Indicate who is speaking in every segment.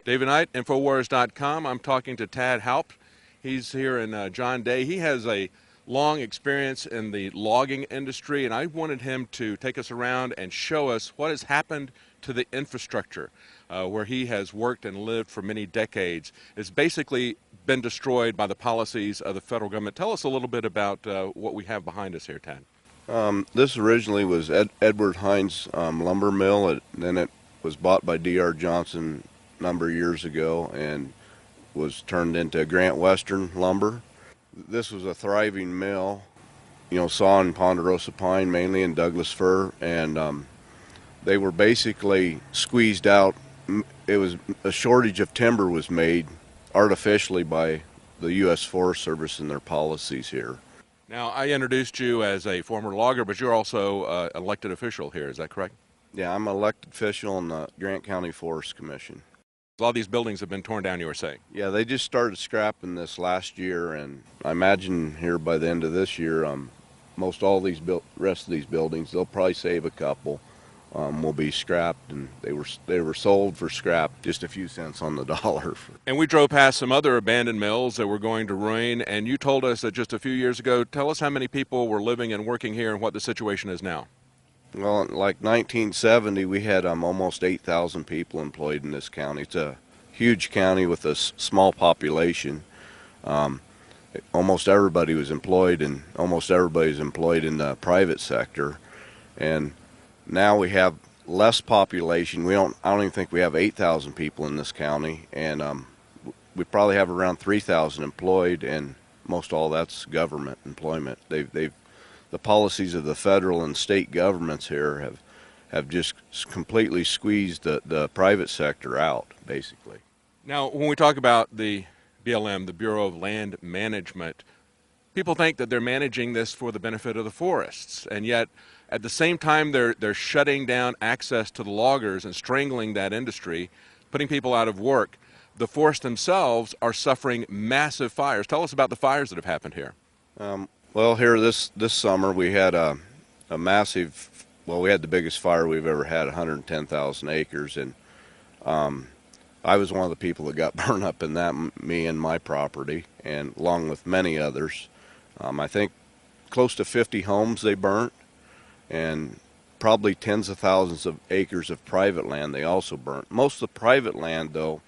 Speaker 1: David Knight, Infowars.com. I'm talking to Tad Haupt. He's here in John Day. He has a long experience in the logging industry, and I wanted him to take us around and show us what has happened to the infrastructure where he has worked and lived for many decades. It's basically been destroyed by the policies of the federal government. Tell us a little bit about what we have behind us here, Tad.
Speaker 2: This originally was Edward Hines lumber mill, then it was bought by D.R. Johnson a number of years ago and was turned into Grant Western Lumber. This was a thriving mill, saw in ponderosa pine mainly and Douglas fir, and they were basically squeezed out. It was a shortage of timber was made artificially by the U.S. Forest Service and their policies here.
Speaker 1: Now, I introduced you as a former logger, but you're also an elected official here, is that correct?
Speaker 2: Yeah, I'm an elected official in the Grant County Forest Commission.
Speaker 1: A lot of these buildings have been torn down, you were saying.
Speaker 2: Yeah, they just started scrapping this last year, and I imagine here by the end of this year, most all these rest of these buildings, they'll probably save a couple, will be scrapped, and they were sold for scrap, just a few cents on the dollar.
Speaker 1: And we drove past some other abandoned mills that were going to ruin, and you told us that just a few years ago. Tell us how many people were living and working here and what the situation is now.
Speaker 2: Well, like 1970, we had almost 8,000 people employed in this county. It's a huge county with a small population. Almost everybody was employed, and almost everybody's employed in the private sector. And now we have less population. I don't even think we have 8,000 people in this county, and we probably have around 3,000 employed, and most all that's government employment. The policies of the federal and state governments here have just completely squeezed the private sector out, basically.
Speaker 1: Now, when we talk about the BLM, the Bureau of Land Management, people think that they're managing this for the benefit of the forests, and yet at the same time they're shutting down access to the loggers and strangling that industry, putting people out of work. The forests themselves are suffering massive fires. Tell us about the fires that have happened here.
Speaker 2: Well, here this summer we had a massive, we had the biggest fire we've ever had, 110,000 acres, and I was one of the people that got burned up in that, me and my property, and along with many others. I think close to 50 homes they burnt, and probably tens of thousands of acres of private land they also burnt. Most of the private land, though,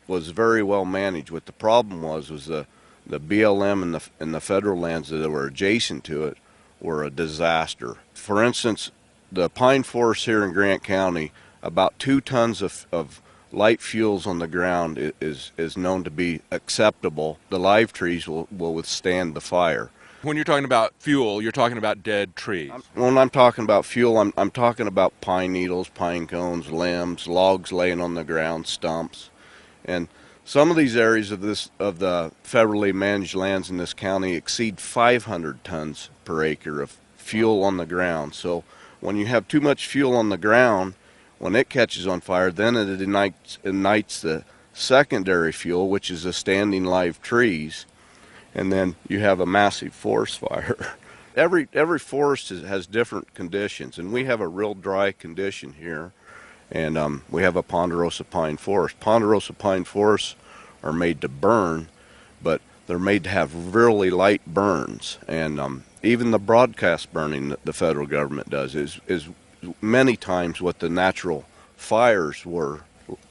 Speaker 2: was very well managed. What the problem was the BLM and the federal lands that were adjacent to it were a disaster. For instance, the pine forest here in Grant County, about 2 tons of light fuels on the ground is known to be acceptable. The live trees will withstand the fire.
Speaker 1: When you're talking about fuel, you're talking about dead trees.
Speaker 2: When I'm talking about fuel, I'm talking about pine needles, pine cones, limbs, logs laying on the ground, stumps. And some of these areas of the federally managed lands in this county exceed 500 tons per acre of fuel on the ground. So when you have too much fuel on the ground, when it catches on fire, then it ignites the secondary fuel, which is the standing live trees, and then you have a massive forest fire. Every forest has different conditions, and we have a real dry condition here. And we have a ponderosa pine forest. Ponderosa pine forests are made to burn, but they're made to have really light burns. And even the broadcast burning that the federal government does is many times what the natural fires were.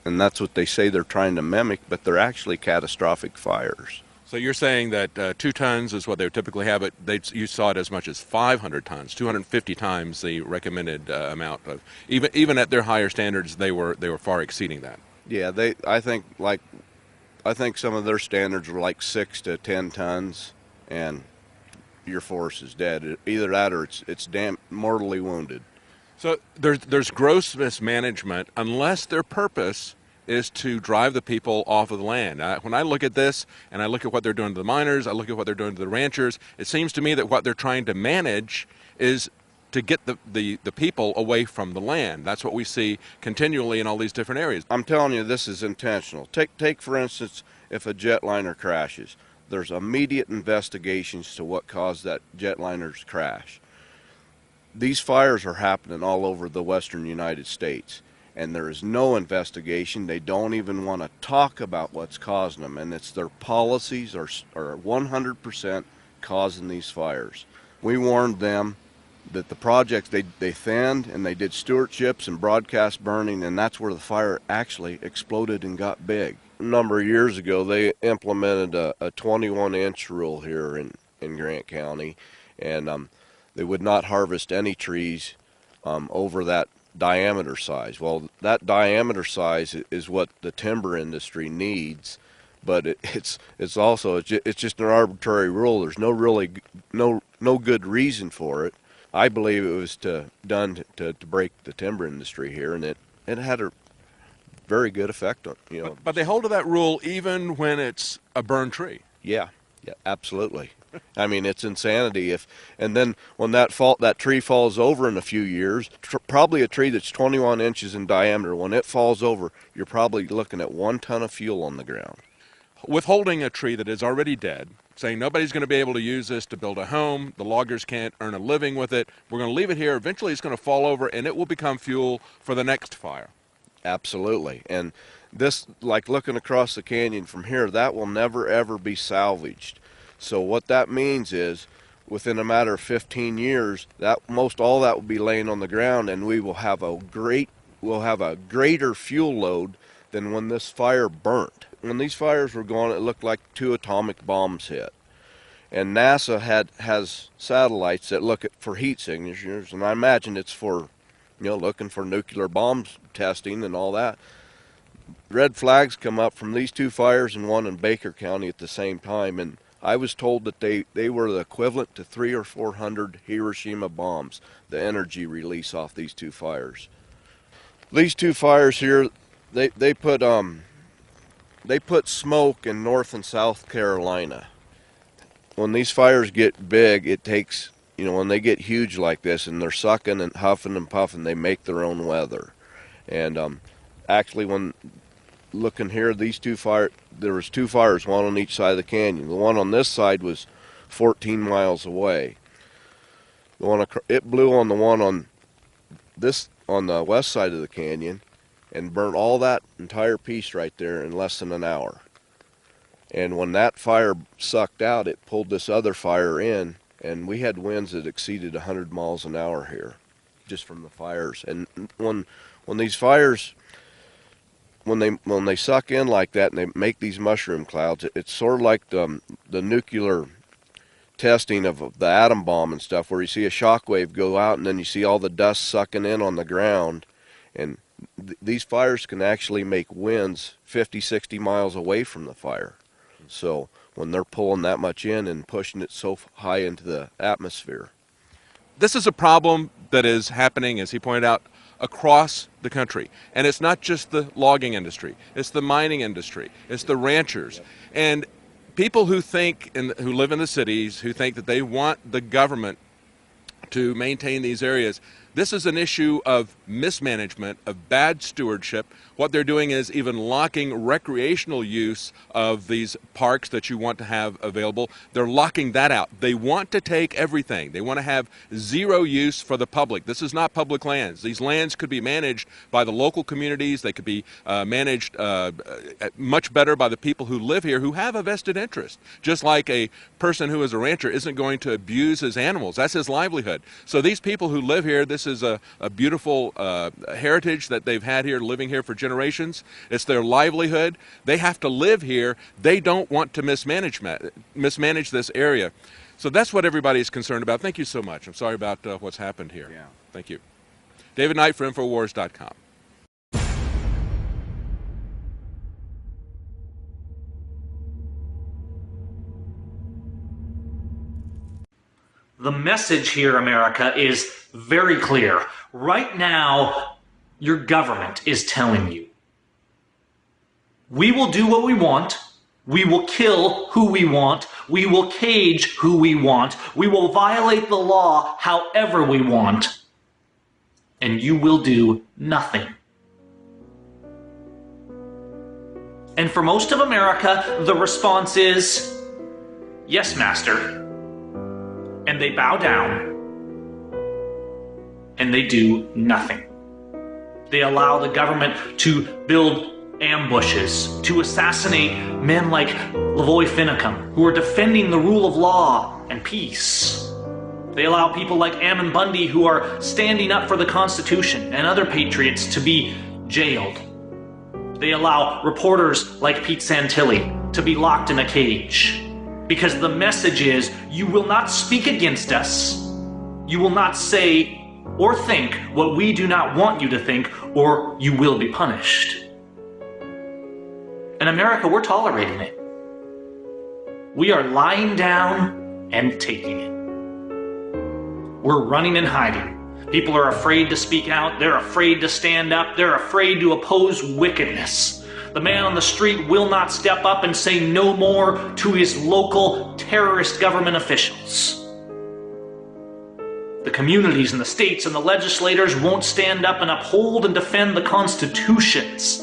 Speaker 2: And that's what they say they're trying to mimic, but they're actually catastrophic fires.
Speaker 1: So you're saying that 2 tons is what they would typically have, but you saw it as much as 500 tons, 250 times the recommended amount of. Even at their higher standards, they were far exceeding that.
Speaker 2: Yeah, I think some of their standards were like 6 to 10 tons, and your forest is dead. Either that or it's mortally wounded.
Speaker 1: So there's gross mismanagement unless their purpose is to drive the people off of the land. When I look at this and I look at what they're doing to the miners, I look at what they're doing to the ranchers, it seems to me that what they're trying to manage is to get the people away from the land. That's what we see continually in all these different areas.
Speaker 2: I'm telling you, this is intentional. Take for instance, if a jetliner crashes, there's immediate investigations to what caused that jetliner's crash. These fires are happening all over the western United States. and there is no investigation. They don't even want to talk about what's causing them, and it's their policies are 100% causing these fires. We warned them that the projects, they thinned and they did stewardships and broadcast burning, and that's where the fire actually exploded and got big. A number of years ago, they implemented a 21-inch rule here in Grant County, and they would not harvest any trees over that diameter size. Well, that diameter size is what the timber industry needs, but it's also it's just an arbitrary rule. There's no good reason for it. I believe it was done to break the timber industry here, and it had a very good effect on, you know.
Speaker 1: But they hold to that rule even when it's a burned tree.
Speaker 2: Yeah, absolutely. I mean, it's insanity. And then when that tree falls over in a few years, probably a tree that's 21 inches in diameter, when it falls over, you're probably looking at 1 ton of fuel on the ground.
Speaker 1: Withholding a tree that is already dead, saying nobody's going to be able to use this to build a home, the loggers can't earn a living with it, we're going to leave it here, eventually it's going to fall over and it will become fuel for the next fire.
Speaker 2: Absolutely. And this, like looking across the canyon from here, that will never ever be salvaged. So what that means is, within a matter of 15 years, that most all that will be laying on the ground, and we'll have a greater fuel load than when this fire burnt. When these fires were going, it looked like 2 atomic bombs hit. And NASA has satellites that look for heat signatures, and I imagine it's for, looking for nuclear bombs testing and all that. Red flags come up from these 2 fires and one in Baker County at the same time, and I was told that they were the equivalent to 300 or 400 Hiroshima bombs, the energy release off these 2 fires. These 2 fires here, they put smoke in North and South Carolina. When these fires get big, it takes, when they get huge like this and they're sucking and huffing and puffing, they make their own weather. And actually, when looking here, these 2 fires, there was 2 fires, one on each side of the canyon. The one on this side was 14 miles away. It blew on the one on the west side of the canyon and burnt all that entire piece right there in less than an hour. And when that fire sucked out, it pulled this other fire in, and we had winds that exceeded 100 miles an hour here, just from the fires. And when these fires, when they suck in like that and they make these mushroom clouds, it's sort of like the nuclear testing of the atom bomb and stuff, where you see a shock wave go out and then you see all the dust sucking in on the ground. And these fires can actually make winds 50, 60 miles away from the fire. So when they're pulling that much in and pushing it so high into the atmosphere.
Speaker 1: This is a problem that is happening, as he pointed out, across the country. And it's not just the logging industry. It's the mining industry. It's the ranchers. And people who who live in the cities, who think that they want the government to maintain these areas, this is an issue of mismanagement, of bad stewardship. What they're doing is even locking recreational use of these parks that you want to have available. They're locking that out. They want to take everything. They want to have zero use for the public. This is not public lands. These lands could be managed by the local communities. They could be managed much better by the people who live here, who have a vested interest. Just like a person who is a rancher isn't going to abuse his animals. That's his livelihood. So these people who live here, this is a beautiful heritage that they've had here, living here for generations. It's their livelihood. They have to live here. They don't want to mismanage this area. So that's what everybody's concerned about. Thank you so much. I'm sorry about what's happened here.
Speaker 2: Yeah.
Speaker 1: Thank you. David Knight for Infowars.com.
Speaker 3: The message here, America, is very clear. Right now, your government is telling you, we will do what we want, we will kill who we want, we will cage who we want, we will violate the law however we want, and you will do nothing. And for most of America, the response is, yes, master. And they bow down, and they do nothing. They allow the government to build ambushes, to assassinate men like LaVoy Finicum, who are defending the rule of law and peace. They allow people like Ammon Bundy, who are standing up for the Constitution, and other patriots to be jailed. They allow reporters like Pete Santilli to be locked in a cage. Because the message is, you will not speak against us. You will not say or think what we do not want you to think, or you will be punished. In America, we're tolerating it. We are lying down and taking it. We're running and hiding. People are afraid to speak out. They're afraid to stand up. They're afraid to oppose wickedness. The man on the street will not step up and say no more to his local terrorist government officials. The communities and the states and the legislators won't stand up and uphold and defend the constitutions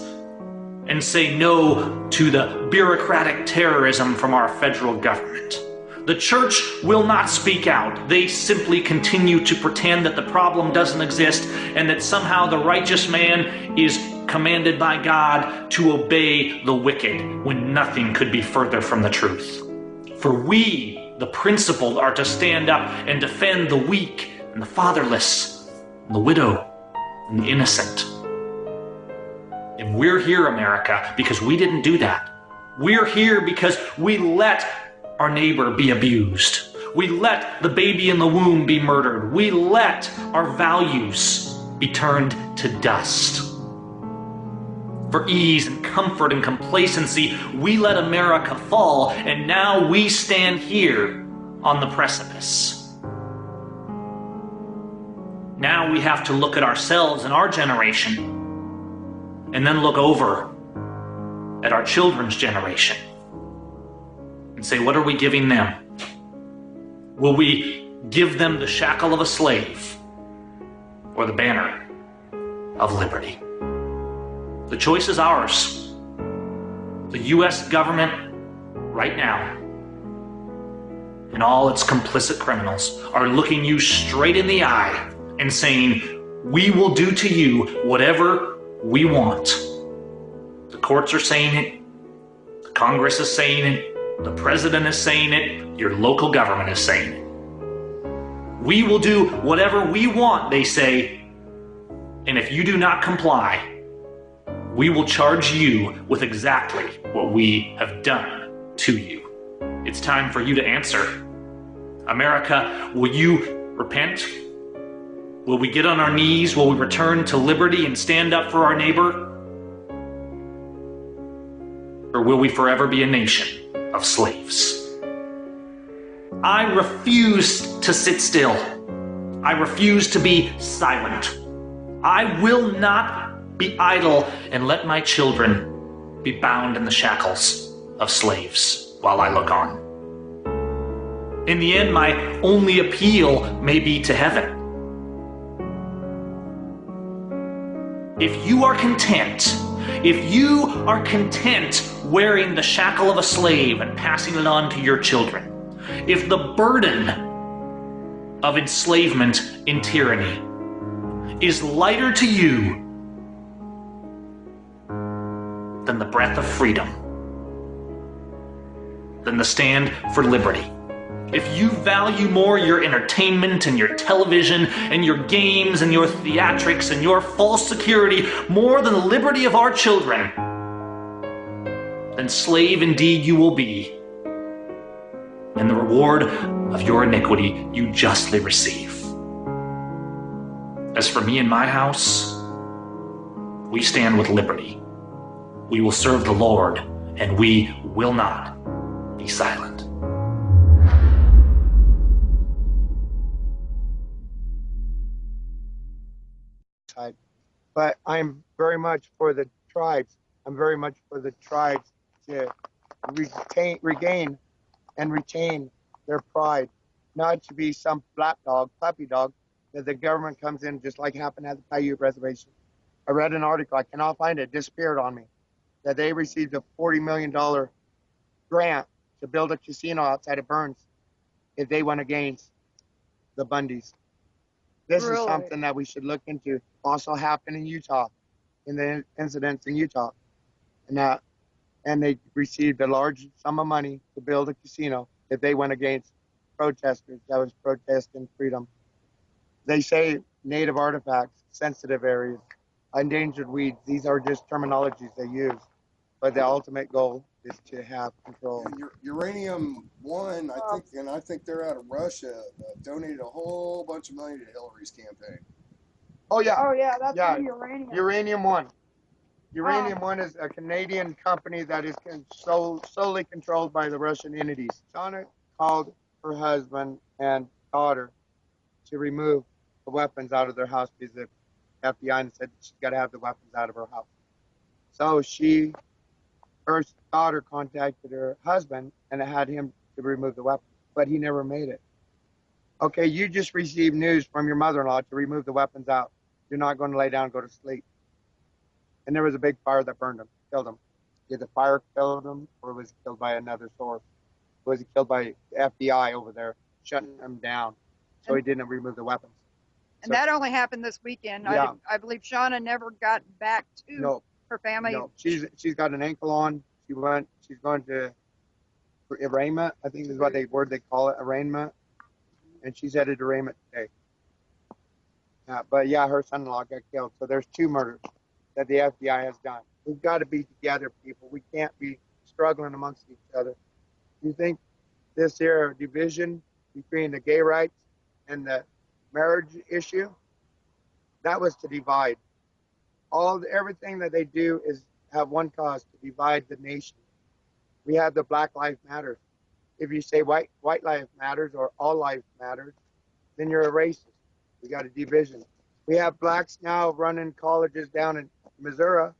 Speaker 3: and say no to the bureaucratic terrorism from our federal government. The church will not speak out. They simply continue to pretend that the problem doesn't exist and that somehow the righteous man is commanded by God to obey the wicked, when nothing could be further from the truth. For we, the principled, are to stand up and defend the weak and the fatherless and the widow and the innocent. And we're here, America, because we didn't do that. We're here because we let our neighbor be abused. We let the baby in the womb be murdered. We let our values be turned to dust. For ease and comfort and complacency, we let America fall, and now we stand here on the precipice. Now we have to look at ourselves and our generation, and then look over at our children's generation and say, what are we giving them? Will we give them the shackle of a slave or the banner of liberty? The choice is ours. The U.S. government right now and all its complicit criminals are looking you straight in the eye and saying, we will do to you whatever we want. The courts are saying it. The Congress is saying it. The president is saying it. Your local government is saying it. We will do whatever we want, they say. And if you do not comply, we will charge you with exactly what we have done to you. It's time for you to answer. America, will you repent? Will we get on our knees? Will we return to liberty and stand up for our neighbor? Or will we forever be a nation of slaves? I refuse to sit still. I refuse to be silent. I will not be idle and let my children be bound in the shackles of slaves while I look on. In the end, my only appeal may be to heaven. If you are content wearing the shackle of a slave and passing it on to your children, if the burden of enslavement and tyranny is lighter to you than the breath of freedom, than the stand for liberty, if you value more your entertainment and your television and your games and your theatrics and your false security more than the liberty of our children, then slave indeed you will be, and the reward of your iniquity you justly receive. As for me and my house, we stand with liberty. We will serve the Lord, and we will not be silent.
Speaker 4: But I'm very much for the tribes. I'm very much for the tribes to regain and retain their pride, not to be some puppy dog that the government comes in, just like happened at the Paiute Reservation. I read an article, I cannot find it, disappeared on me, that they received a $40 million grant to build a casino outside of Burns if they went against the Bundys. This is
Speaker 5: Really?
Speaker 4: something that we should look into. Also happened in Utah, in the incidents in Utah, and they received a large sum of money to build a casino that they went against protesters that was protesting freedom. They say native artifacts, sensitive areas, endangered weeds. These are just terminologies they use, but the ultimate goal is to have control.
Speaker 6: And Uranium One, I think they're out of Russia. Donated a whole bunch of money to Hillary's campaign.
Speaker 4: Oh yeah,
Speaker 5: Oh yeah, that's
Speaker 4: yeah.
Speaker 5: the uranium.
Speaker 4: Uranium One. Uranium One is a Canadian company that is solely controlled by the Russian entities. Shauna called her husband and daughter to remove the weapons out of their house because the FBI said she's got to have the weapons out of her house. So her daughter contacted her husband and had him to remove the weapons, but he never made it. Okay, you just received news from your mother-in-law to remove the weapons out. You're not going to lay down and go to sleep. And there was a big fire that burned him, killed him. Did the fire kill him, or was he killed by another source? Was he killed by the FBI over there, shutting him down, so he didn't remove the weapons?
Speaker 5: And that only happened this weekend.
Speaker 4: Yeah.
Speaker 5: I believe Shauna never got back to her family.
Speaker 4: No, she's got an ankle on. She's going to arraignment. I think is what they call it, arraignment, and she's headed to arraignment today. But yeah, her son-in-law got killed. So there's 2 murders that the FBI has done. We've got to be together, people. We can't be struggling amongst each other. Do you think this here division between the gay rights and the marriage issue, that was to divide? Everything that they do is have one cause, to divide the nation. We have the Black Lives Matter. If you say white life matters or all life matters, then you're a racist. We got a division. We have blacks now running colleges down in Missouri,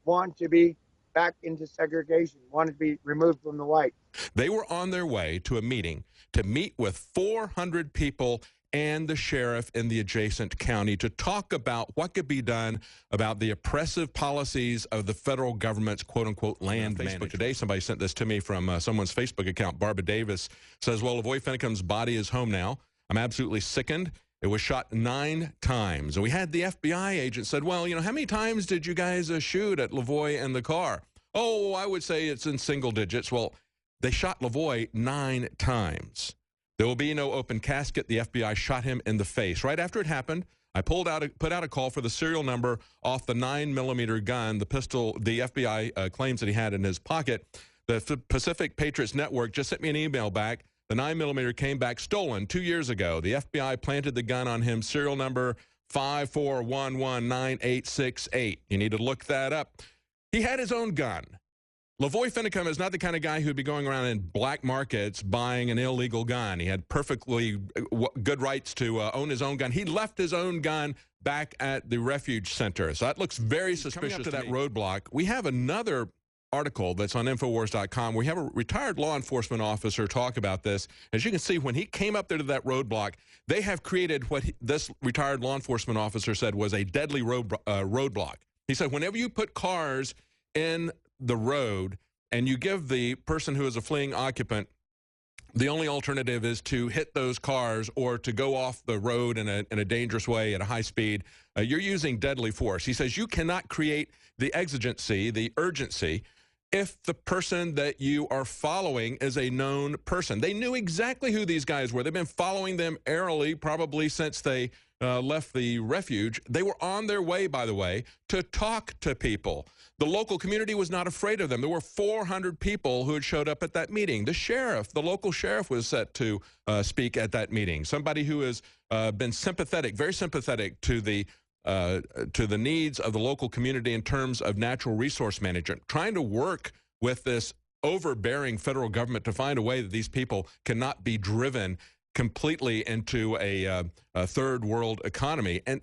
Speaker 4: want to be back into segregation, want to be removed from the whites.
Speaker 1: They were on their way to a meeting to meet with 400 people and the sheriff in the adjacent county to talk about what could be done about the oppressive policies of the federal government's quote-unquote land management. Today, somebody sent this to me from someone's Facebook account. Barbara Davis says, well, LaVoy Finicum's body is home now. I'm absolutely sickened. It was shot 9 times. And we had the FBI agent said, well, you know, how many times did you guys shoot at LaVoy and the car? Oh, I would say it's in single digits. Well, they shot LaVoy 9 times. There will be no open casket. The FBI shot him in the face. Right after it happened, I put out a call for the serial number off the 9mm gun, the pistol the FBI claims that he had in his pocket. The Pacific Patriots Network just sent me an email back. The 9mm came back stolen 2 years ago. The FBI planted the gun on him, serial number 54119868. You need to look that up. He had his own gun. LaVoy Finicum is not the kind of guy who'd be going around in black markets buying an illegal gun. He had perfectly good rights to own his own gun. He left his own gun back at the refuge center. So that looks very suspicious. Coming up to that roadblock, we have another article that's on Infowars.com. We have a retired law enforcement officer talk about this. As you can see, when he came up there to that roadblock, they have created what this retired law enforcement officer said was a deadly roadblock. He said, whenever you put cars in the road and you give the person who is a fleeing occupant, the only alternative is to hit those cars or to go off the road in a dangerous way at a high speed. You're using deadly force. He says you cannot create the exigency, the urgency, if the person that you are following is a known person. They knew exactly who these guys were. They've been following them airily probably since they left the refuge. They were on their way, by the way, to talk to people. The local community was not afraid of them. There were 400 people who had showed up at that meeting. The sheriff, the local sheriff, was set to speak at that meeting. Somebody who has been sympathetic, very sympathetic to the needs of the local community in terms of natural resource management, trying to work with this overbearing federal government to find a way that these people cannot be driven completely into a third world economy. And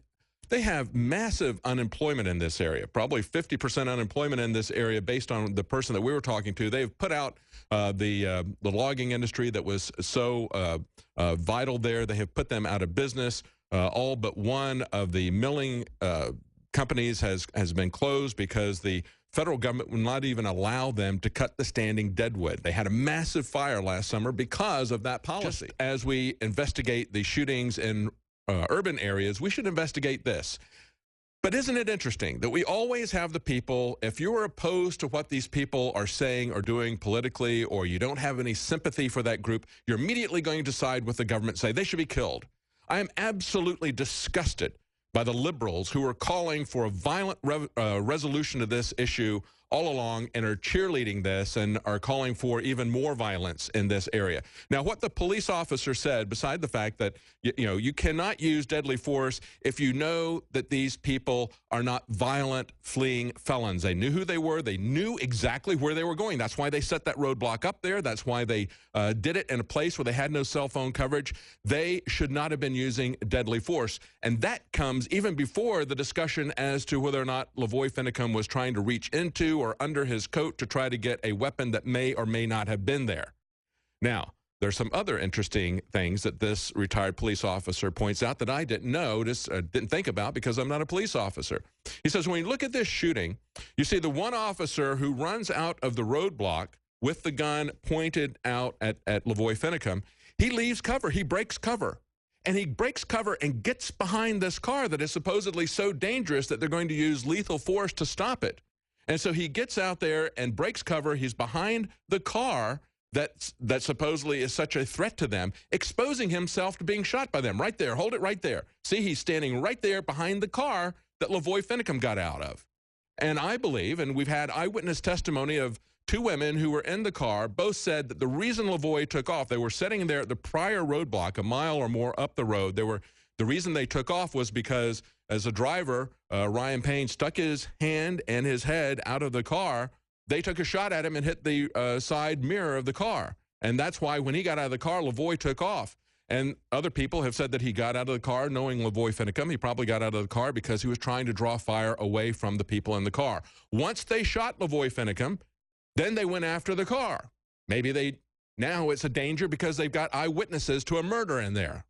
Speaker 1: they have massive unemployment in this area, probably 50% unemployment in this area based on the person that we were talking to. They've put out the logging industry that was so vital there. They have put them out of business. All but one of the milling companies has been closed because the federal government will not even allow them to cut the standing deadwood. They had a massive fire last summer because of that policy. Just as we investigate the shootings in urban areas, we should investigate this. But isn't it interesting that we always have the people, if you're opposed to what these people are saying or doing politically, or you don't have any sympathy for that group, you're immediately going to side with the government, say they should be killed. I am absolutely disgusted by the liberals who are calling for a violent resolution of this issue all along and are cheerleading this and are calling for even more violence in this area. Now, what the police officer said, beside the fact that you cannot use deadly force if you know that these people are not violent, fleeing felons. They knew who they were. They knew exactly where they were going. That's why they set that roadblock up there. That's why they did it in a place where they had no cell phone coverage. They should not have been using deadly force. And that comes even before the discussion as to whether or not LaVoy Finicum was trying to reach into or under his coat to try to get a weapon that may or may not have been there. Now, there's some other interesting things that this retired police officer points out that I didn't didn't think about because I'm not a police officer. He says, when you look at this shooting, you see the one officer who runs out of the roadblock with the gun pointed out at LaVoy Finicum. He leaves cover. He breaks cover. And he breaks cover and gets behind this car that is supposedly so dangerous that they're going to use lethal force to stop it. And so he gets out there and breaks cover. He's behind the car that supposedly is such a threat to them, exposing himself to being shot by them. Right there. Hold it right there. See, he's standing right there behind the car that LaVoy Finicum got out of. And I believe, and we've had eyewitness testimony of two women who were in the car, both said that the reason LaVoy took off, they were sitting there at the prior roadblock, a mile or more up the road. The reason they took off was because as a driver, Ryan Payne stuck his hand and his head out of the car. They took a shot at him and hit the side mirror of the car. And that's why when he got out of the car, LaVoy took off. And other people have said that he got out of the car knowing LaVoy Finicum. He probably got out of the car because he was trying to draw fire away from the people in the car. Once they shot LaVoy Finicum, then they went after the car. Maybe now it's a danger because they've got eyewitnesses to a murder in there.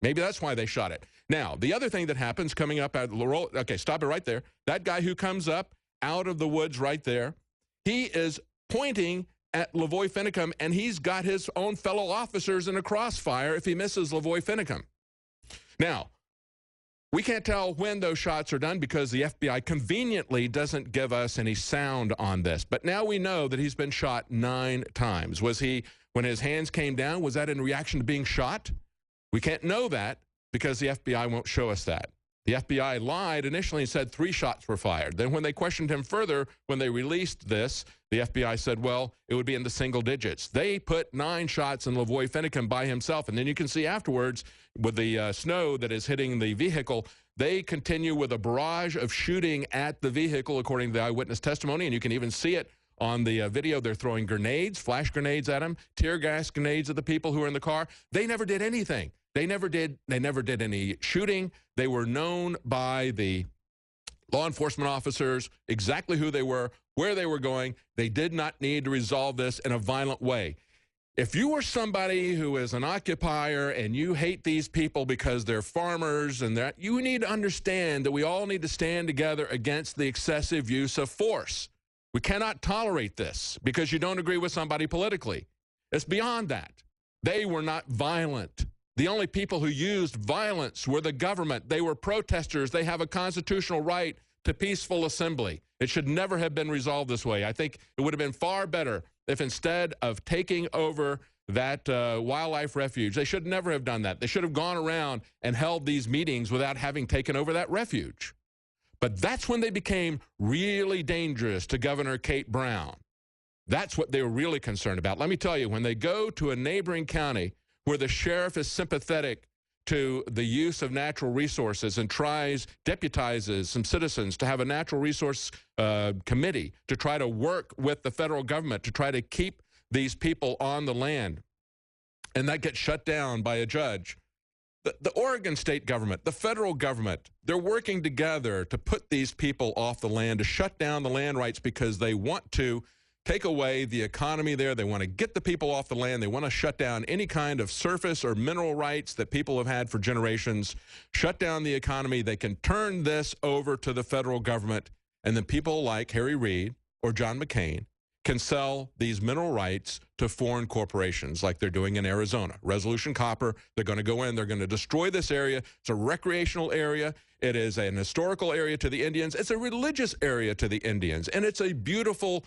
Speaker 1: Maybe that's why they shot it. Now, the other thing that happens coming up at Laurel, okay, stop it right there. That guy who comes up out of the woods right there, he is pointing at LaVoy Finicum, and he's got his own fellow officers in a crossfire if he misses LaVoy Finicum. Now, we can't tell when those shots are done because the FBI conveniently doesn't give us any sound on this. But now we know that he's been shot 9 times. Was he, when his hands came down, was that in reaction to being shot? We can't know that because the FBI won't show us that. The FBI lied initially and said 3 shots were fired. Then when they questioned him further, when they released this, the FBI said, well, it would be in the single digits. They put 9 shots in LaVoy Finicum by himself. And then you can see afterwards with the snow that is hitting the vehicle, they continue with a barrage of shooting at the vehicle, according to the eyewitness testimony. And you can even see it on the video. They're throwing grenades, flash grenades at him, tear gas grenades at the people who are in the car. They never did anything. They never did any shooting. They were known by the law enforcement officers exactly who they were, where they were going. They did not need to resolve this in a violent way. If you are somebody who is an occupier and you hate these people because they're farmers and that, you need to understand that we all need to stand together against the excessive use of force. We cannot tolerate this because you don't agree with somebody politically. It's beyond that. They were not violent. The only people who used violence were the government. They were protesters. They have a constitutional right to peaceful assembly. It should never have been resolved this way. I think it would have been far better if instead of taking over that wildlife refuge, they should never have done that. They should have gone around and held these meetings without having taken over that refuge. But that's when they became really dangerous to Governor Kate Brown. That's what they were really concerned about. Let me tell you, when they go to a neighboring county where the sheriff is sympathetic to the use of natural resources and deputizes some citizens to have a natural resource committee to try to work with the federal government to try to keep these people on the land, and that gets shut down by a judge. The Oregon state government, the federal government, they're working together to put these people off the land, to shut down the land rights because they want to take away the economy there. They want to get the people off the land. They want to shut down any kind of surface or mineral rights that people have had for generations, shut down the economy. They can turn this over to the federal government, and then people like Harry Reid or John McCain can sell these mineral rights to foreign corporations like they're doing in Arizona. Resolution Copper, they're going to go in, they're going to destroy this area. It's a recreational area. It is an historical area to the Indians. It's a religious area to the Indians. And it's a beautiful,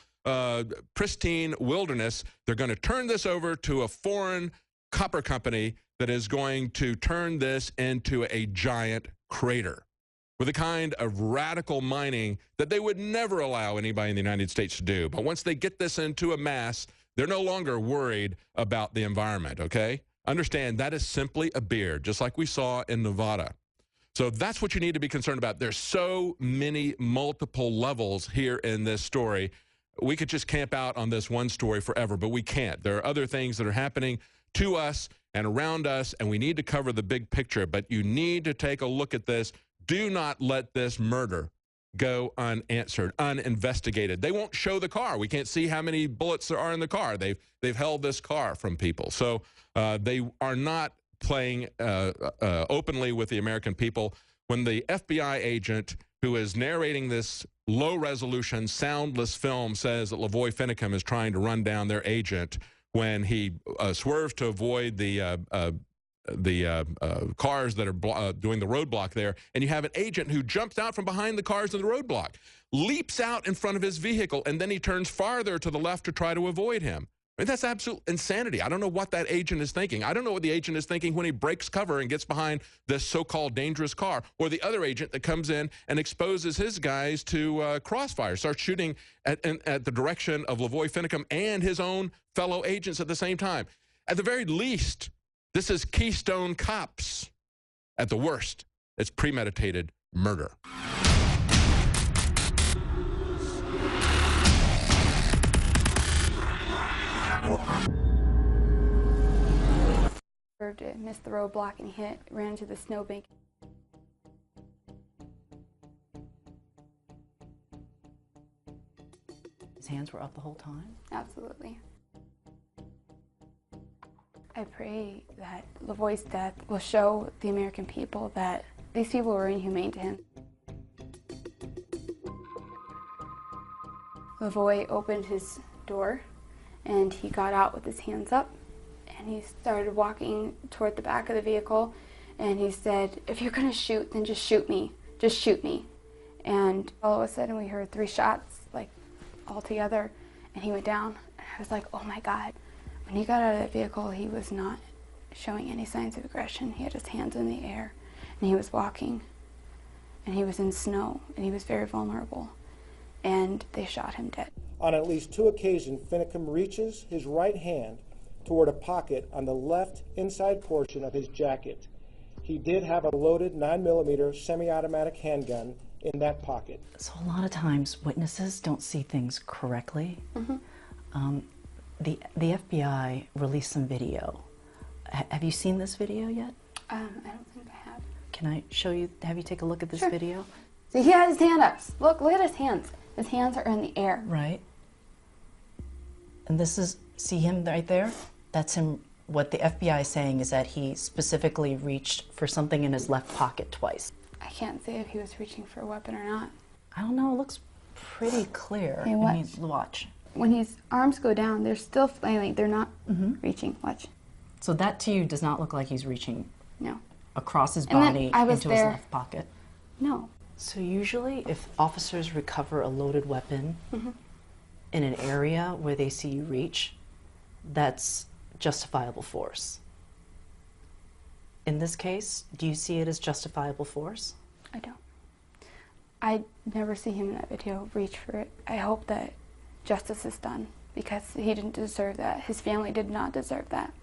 Speaker 1: pristine wilderness. They're going to turn this over to a foreign copper company that is going to turn this into a giant crater with the kind of radical mining that they would never allow anybody in the United States to do. But once they get this into a mass, they're no longer worried about the environment, okay? Understand, that is simply a beard, just like we saw in Nevada. So that's what you need to be concerned about. There's so many multiple levels here in this story. We could just camp out on this one story forever, but we can't. There are other things that are happening to us and around us, and we need to cover the big picture. But you need to take a look at this. Do not let this murder go unanswered, uninvestigated. They won't show the car. We can't see how many bullets there are in the car. They've held this car from people. So they are not playing openly with the American people. When the FBI agent who is narrating this low-resolution, soundless film says that LaVoy Finicum is trying to run down their agent when he swerves to avoid the cars that are doing the roadblock there, and you have an agent who jumps out from behind the cars in the roadblock, leaps out in front of his vehicle, and then he turns farther to the left to try to avoid him. I mean, that's absolute insanity. I don't know what that agent is thinking. I don't know what the agent is thinking when he breaks cover and gets behind this so-called dangerous car, or the other agent that comes in and exposes his guys to crossfire, starts shooting at the direction of LaVoy Finicum and his own fellow agents at the same time. At the very least, this is Keystone Cops. At the worst, it's premeditated murder.
Speaker 7: To miss the roadblock and he ran into the snowbank.
Speaker 8: His hands were up the whole time?
Speaker 7: Absolutely. I pray that LaVoy's death will show the American people that these people were inhumane to him. LaVoy opened his door and he got out with his hands up. And he started walking toward the back of the vehicle, and he said, "If you're gonna shoot, then just shoot me. Just shoot me." And all of a sudden we heard 3 shots, like, all together, and he went down. And I was like, oh my God. When he got out of that vehicle, he was not showing any signs of aggression. He had his hands in the air, and he was walking, and he was in snow, and he was very vulnerable. And they shot him dead.
Speaker 9: On at least 2 occasions, Finicum reaches his right hand toward a pocket on the left inside portion of his jacket. He did have a loaded 9mm semi-automatic handgun in that pocket.
Speaker 8: So a lot of times witnesses don't see things correctly.
Speaker 7: Mm-hmm.
Speaker 8: The FBI released some video. Have you seen this video yet?
Speaker 7: I don't think I have.
Speaker 8: Can I show you, have you take a look at this
Speaker 7: Sure.
Speaker 8: video?
Speaker 7: See, he had his hand up. Look at his hands. His hands are in the air.
Speaker 8: Right. And this is, see him right there? That's him. What the FBI is saying is that he specifically reached for something in his left pocket twice.
Speaker 7: I can't say if he was reaching for a weapon or not.
Speaker 8: I don't know, it looks pretty clear.
Speaker 7: Hey,
Speaker 8: I mean,
Speaker 7: watch.
Speaker 8: watch.
Speaker 7: When his arms go down, they're still flailing. They're not reaching. Watch.
Speaker 8: So that to you does not look like he's reaching
Speaker 7: No.
Speaker 8: across his
Speaker 7: And then
Speaker 8: body
Speaker 7: I was
Speaker 8: into his
Speaker 7: there.
Speaker 8: left pocket.
Speaker 7: No.
Speaker 8: So usually if officers recover a loaded weapon in an area where they see you reach, that's justifiable force. In this case, do you see it as justifiable force?
Speaker 7: I don't. I never see him in that video reach for it. I hope that justice is done because he didn't deserve that. His family did not deserve that.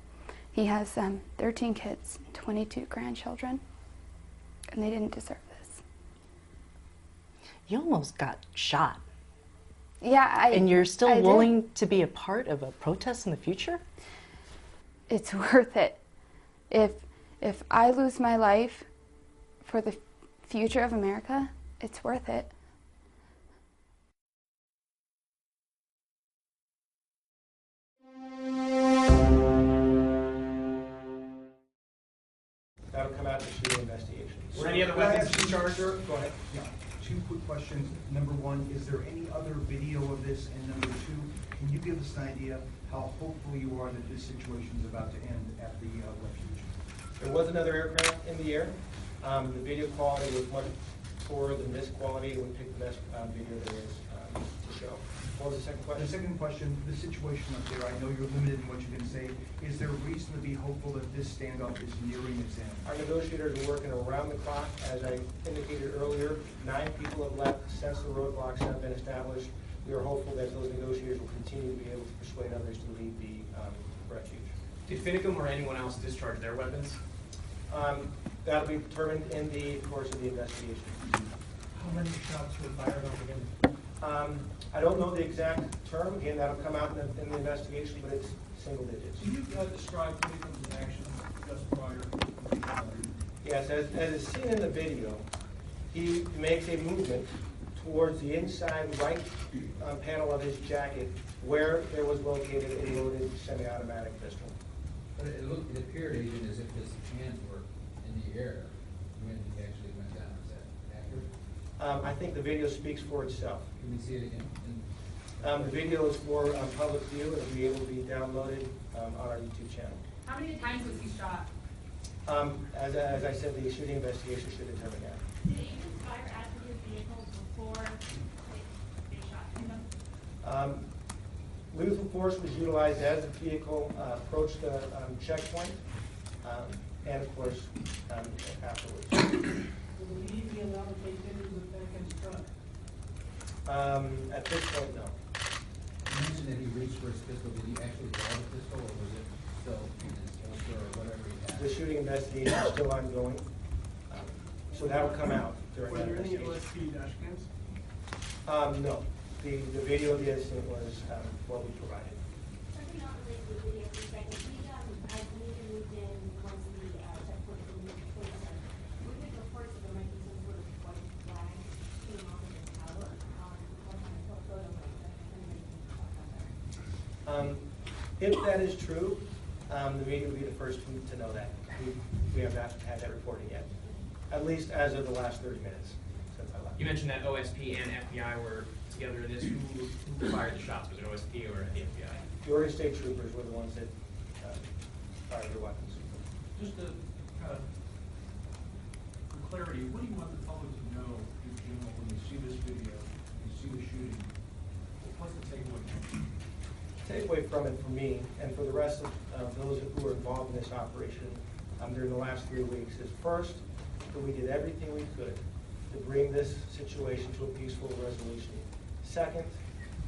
Speaker 7: He has 13 kids, 22 grandchildren, and they didn't deserve this.
Speaker 8: You almost got shot.
Speaker 7: Yeah,
Speaker 8: And you're still
Speaker 7: I
Speaker 8: willing
Speaker 7: did.
Speaker 8: to be a part of a protest in the future?
Speaker 7: It's worth it. If I lose my life for the future of America, it's worth it.
Speaker 9: That'll come out in the shooting investigation.
Speaker 10: Were any other weapons discharged? Go ahead. two quick questions. Number one, is there any other video of this? And number two, can you give us an idea how hopeful you are that this situation is about to end at the refuge?
Speaker 9: There was another aircraft in the air. The video quality was much poorer than this quality. It would pick the best video there is to show. What was the second question?
Speaker 10: The second question, the situation up there, I know you're limited in what you can say. Is there reason to be hopeful that this standoff is nearing its end?
Speaker 9: Our negotiators are working around the clock. As I indicated earlier, 9 people have left since the roadblocks have been established. We are hopeful that those negotiators will continue to be able to persuade others to leave the refuge.
Speaker 11: Did Finicum or anyone else discharge their weapons?
Speaker 9: That'll be determined in the course of the investigation.
Speaker 10: How many shots were fired over him?
Speaker 9: I don't know the exact term. Again, that'll come out in the investigation, but it's single digits.
Speaker 10: Can you describe Finicum's action just prior?
Speaker 9: Yes, as is seen in the video, he makes a movement towards the inside right panel of his jacket where there was located a loaded semi-automatic pistol.
Speaker 12: But it appeared even as if his hands were in the air when he actually went down. Is that accurate?
Speaker 9: I think the video speaks for itself.
Speaker 12: Can we see it again?
Speaker 9: The video is for public view. It'll be able to be downloaded on our YouTube channel.
Speaker 13: How many times was he shot?
Speaker 9: As I said, the shooting investigation should determine that.
Speaker 13: Did agents fire at his vehicle before they shot him?
Speaker 9: Lethal force was utilized as the vehicle approached the checkpoint, and of course, afterwards.
Speaker 14: Will he be allowed to take pictures of back in his truck?
Speaker 9: At this point, no.
Speaker 12: You mentioned that he reached for his pistol. Did he actually draw the pistol, or was it still in his holster or whatever he had?
Speaker 9: The shooting investigation is still ongoing, so that'll come out during that investigation.
Speaker 10: Were there any OSP dash cams?
Speaker 9: No. The video of the incident was what we provided.
Speaker 13: Something not related to the video for a second. I believe he moved in once the checkpoint in the police center. We get reports that there might be some sort of white flag came off of his tower on one kind of photo like that.
Speaker 9: If that is true, the media will be the first to know that. We have not had that reporting yet, at least as of the last 30 minutes since I left.
Speaker 11: You mentioned that OSP and FBI were together in this. Who fired the shots? Was it OSP or the FBI?
Speaker 9: The Oregon State Troopers were the ones that fired the weapons.
Speaker 10: Just to for clarity, what do you want the public to know in general when you see this video, you see the shooting? What's the takeaway?
Speaker 9: Takeaway from it for me and for the rest of those who were involved in this operation during the last 3 weeks is first, that we did everything we could to bring this situation to a peaceful resolution. Second,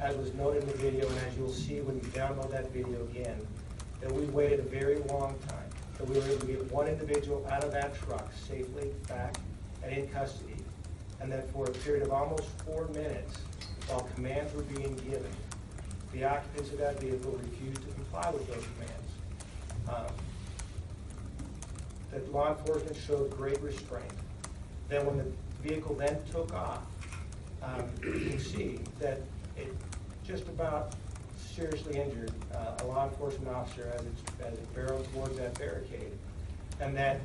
Speaker 9: as was noted in the video and as you'll see when you download that video again, that we waited a very long time, that we were able to get one individual out of that truck safely back and in custody, and that for a period of almost 4 minutes, while commands were being given, the occupants of that vehicle refused to comply with those commands. That law enforcement showed great restraint. Then when the vehicle then took off, you can see that it just about seriously injured a law enforcement officer as it barreled towards that barricade. And that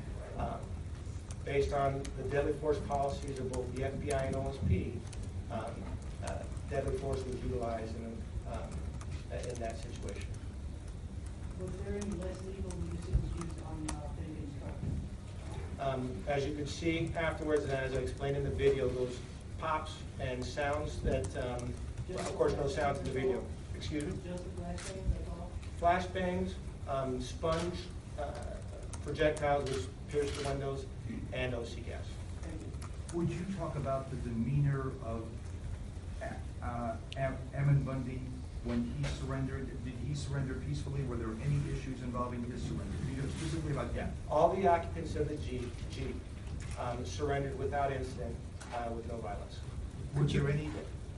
Speaker 9: based on the deadly force policies of both the FBI and OSP, deadly force was utilized in that situation.
Speaker 14: Was there any less lethal munitions used on Finicum's truck?
Speaker 9: As you can see afterwards, and as I explained in the video, those pops and sounds that, of course, no sounds in the video. Excuse me?
Speaker 14: Just the flashbangs, that's all?
Speaker 9: Flashbangs, sponge, projectiles which pierced the windows, and OC gas.
Speaker 10: Would you talk about the demeanor of Ammon Bundy when he surrendered? Did he surrender peacefully? Were there any issues involving his surrender? You know specifically about that?
Speaker 9: All the occupants of the Jeep surrendered without incident, with no violence.
Speaker 10: Was there any?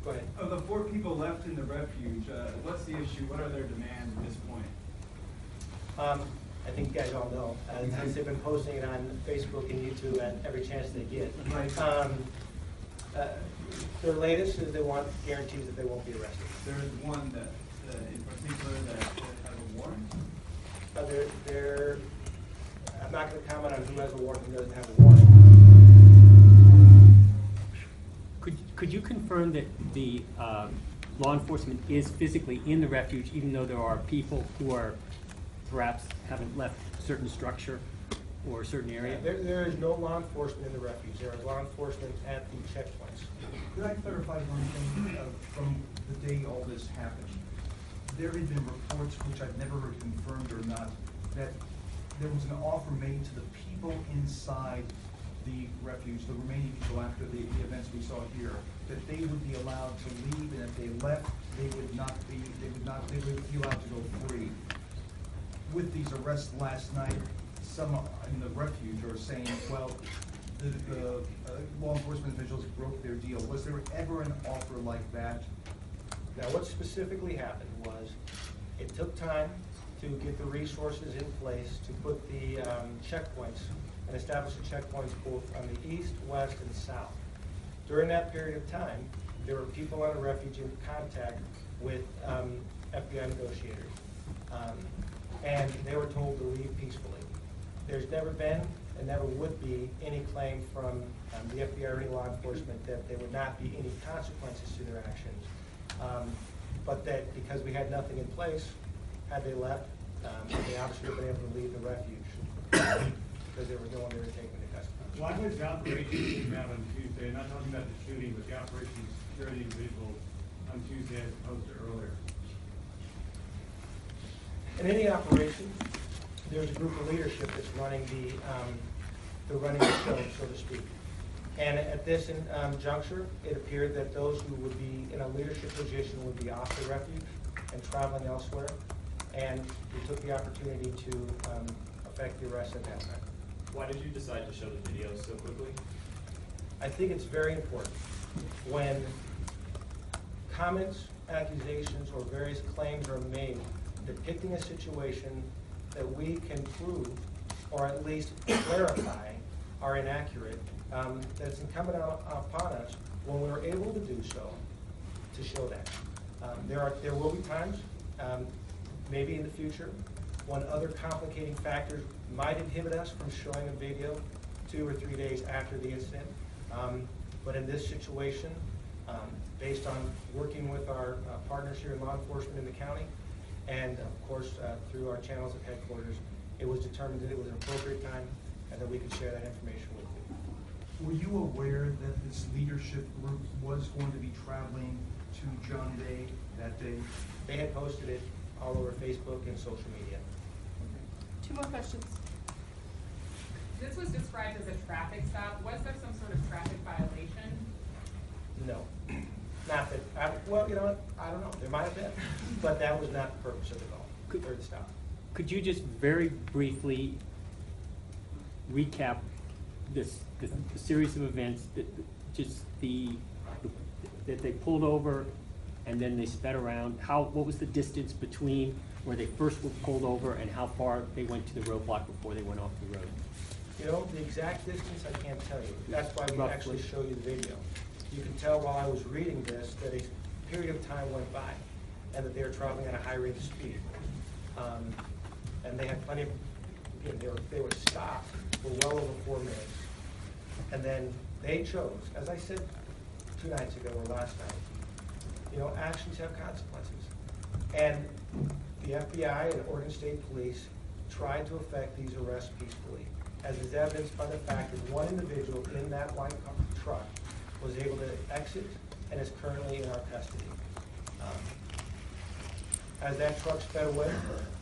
Speaker 9: Go ahead.
Speaker 15: Of the 4 people left in the refuge, what's the issue? What are their demands at this point?
Speaker 9: I think you guys all know, since they've been posting it on Facebook and YouTube at every chance they get. Their latest is they want guarantees that they won't be arrested.
Speaker 15: There is one that, in particular, that has a warrant?
Speaker 9: I'm not going to comment on who has a warrant and who doesn't have a warrant.
Speaker 16: Could you confirm that the law enforcement is physically in the refuge, even though there are people who are perhaps haven't left a certain structure or a certain area?
Speaker 9: There is no law enforcement in the refuge. There is law enforcement at the checkpoints.
Speaker 10: Could I clarify one thing from the day all this happened? There had been reports, which I've never heard confirmed or not, that there was an offer made to the people inside the refuge, the remaining people after the events we saw here, that they would be allowed to leave, and if they left, they would be allowed to go free. With these arrests last night, some in the refuge are saying, well, the law enforcement officials broke their deal. Was there ever an offer like that?
Speaker 9: Now, what specifically happened was it took time to get the resources in place to put the checkpoints and establish the checkpoints both on the east, west, and south. During that period of time, there were people on the refuge in contact with FBI negotiators, and they were told to leave peacefully. There's never been and never would be any claim from the FBI or any law enforcement that there would not be any consequences to their actions. But that because we had nothing in place, had they left, they obviously would have been able to leave the refuge because there was no one there to take them into custody.
Speaker 15: Why was the operation came out on Tuesday, not talking about the shooting, but the operation to secure the individuals on Tuesday as opposed to earlier?
Speaker 9: In any operation, there's a group of leadership that's running the show, so to speak. And at this juncture, it appeared that those who would be in a leadership position would be off the refuge and traveling elsewhere. And we took the opportunity to effect the arrest at that time.
Speaker 11: Why did you decide to show the video so quickly?
Speaker 9: I think it's very important when comments, accusations, or various claims are made depicting a situation that we can prove or at least clarify are inaccurate, that it's incumbent upon us when we're able to do so to show that. There will be times, maybe in the future, when other complicating factors might inhibit us from showing a video 2 or 3 days after the incident. But in this situation, based on working with our partners here in law enforcement in the county, and of course through our channels at headquarters, it was determined that it was an appropriate time and that we could share that information with you.
Speaker 10: Were you aware that this leadership group was going to be traveling to John Day that day?
Speaker 9: They had posted it all over Facebook and social media.
Speaker 17: 2 more questions. This was described as a traffic stop. Was there some sort of traffic violation?
Speaker 9: No. Not that, well, you know what, I don't know. There might have been, but that was not the purpose of the call or the stop.
Speaker 16: Could you just very briefly recap the series of events that that they pulled over and then they sped around? What was the distance between where they first were pulled over and how far they went to the roadblock before they went off the road?
Speaker 9: You know, the exact distance I can't tell you. That's why we actually show you the video. You can tell while I was reading this that a period of time went by and that they were traveling at a high rate of speed. And they had plenty of, they were stopped for well over 4 minutes. And then they chose, as I said 2 nights ago or last night, you know, actions have consequences. And the FBI and Oregon State Police tried to effect these arrests peacefully, as is evidenced by the fact that one individual in that white truck was able to exit and is currently in our custody. As that truck sped away,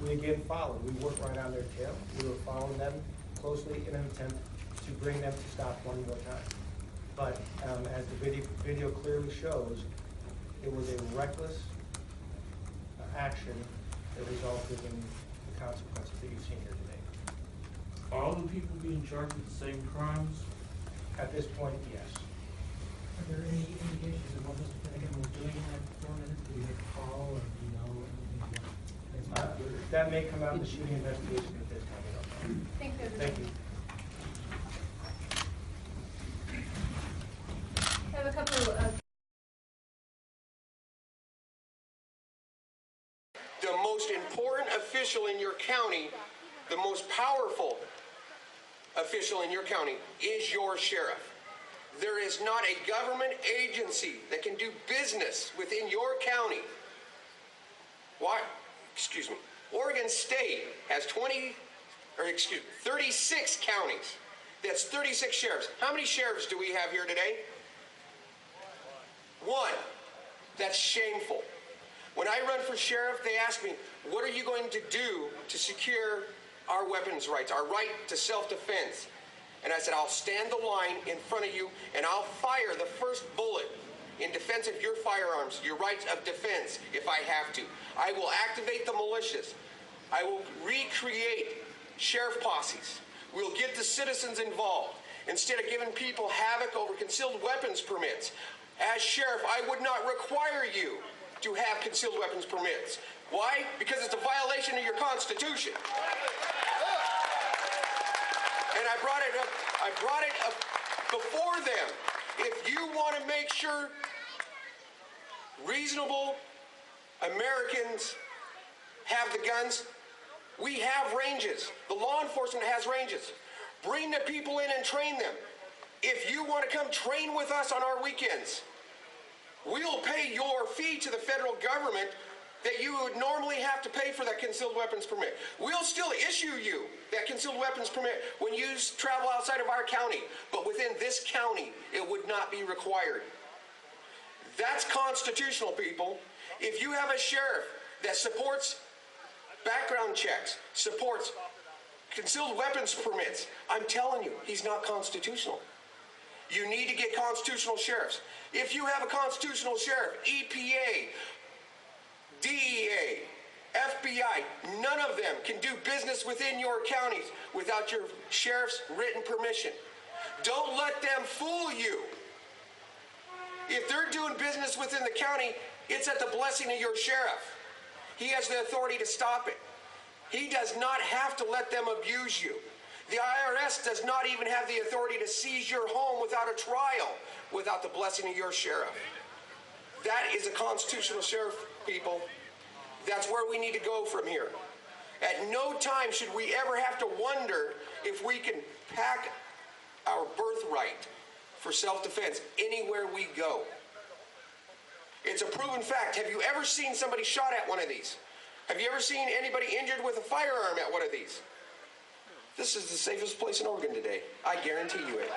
Speaker 9: we again followed. We worked right on their tail. We were following them closely in an attempt to bring them to stop one more time. But as the video clearly shows, it was a reckless action that resulted in the consequences that you've seen here today.
Speaker 18: Are all the people being charged with the same crimes?
Speaker 9: At this point, yes.
Speaker 14: Are there any indications of what Mr. Finicum was doing in that 4 minutes? Did he make a call or do you know anything?
Speaker 9: That may come out in the shooting investigation at this time. We don't know.
Speaker 17: Thank you.
Speaker 9: Thank you.
Speaker 17: I have a couple of
Speaker 19: the most important official in your county, the most powerful official in your county is your sheriff. There is not a government agency that can do business within your county. Why? Excuse me. Oregon State has 36 counties. That's 36 sheriffs. How many sheriffs do we have here today? One. That's shameful. When I run for sheriff, they ask me, what are you going to do to secure our weapons rights, our right to self-defense? And I said, I'll stand the line in front of you and I'll fire the first bullet in defense of your firearms, your rights of defense, if I have to. I will activate the militias. I will recreate sheriff posses. We'll get the citizens involved. Instead of giving people havoc over concealed weapons permits, as sheriff, I would not require you to have concealed weapons permits. Why? Because it's a violation of your Constitution. And I brought it up before them. If you want to make sure reasonable Americans have the guns, we have ranges. The law enforcement has ranges. Bring the people in and train them. If you want to come train with us on our weekends, we'll pay your fee to the federal government that you would normally have to pay for that concealed weapons permit. We'll still issue you that concealed weapons permit when you travel outside of our county, but within this county, it would not be required. That's constitutional, people. If you have a sheriff that supports background checks, supports concealed weapons permits, I'm telling you, he's not constitutional. You need to get constitutional sheriffs. If you have a constitutional sheriff, EPA, DEA, FBI, none of them can do business within your counties without your sheriff's written permission. Don't let them fool you. If they're doing business within the county, it's at the blessing of your sheriff. He has the authority to stop it. He does not have to let them abuse you. The IRS does not even have the authority to seize your home without a trial, without the blessing of your sheriff. That is a constitutional sheriff, people. That's where we need to go from here. At no time should we ever have to wonder if we can pack our birthright for self-defense anywhere we go. It's a proven fact. Have you ever seen somebody shot at one of these? Have you ever seen anybody injured with a firearm at one of these? This is the safest place in Oregon today. I guarantee you it.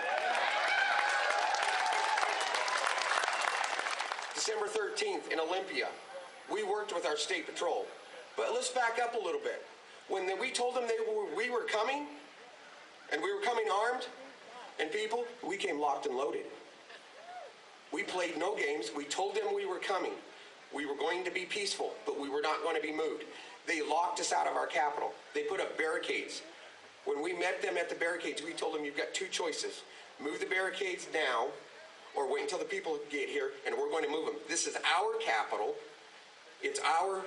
Speaker 19: December 13th in Olympia, we worked with our state patrol. But let's back up a little bit. When we told them we were coming, and we were coming armed, and people, we came locked and loaded. We played no games. We told them we were coming. We were going to be peaceful, but we were not going to be moved. They locked us out of our capital. They put up barricades. When we met them at the barricades, we told them, you've got two choices. Move the barricades now, or wait until the people get here, and we're going to move them. This is our capital. It's our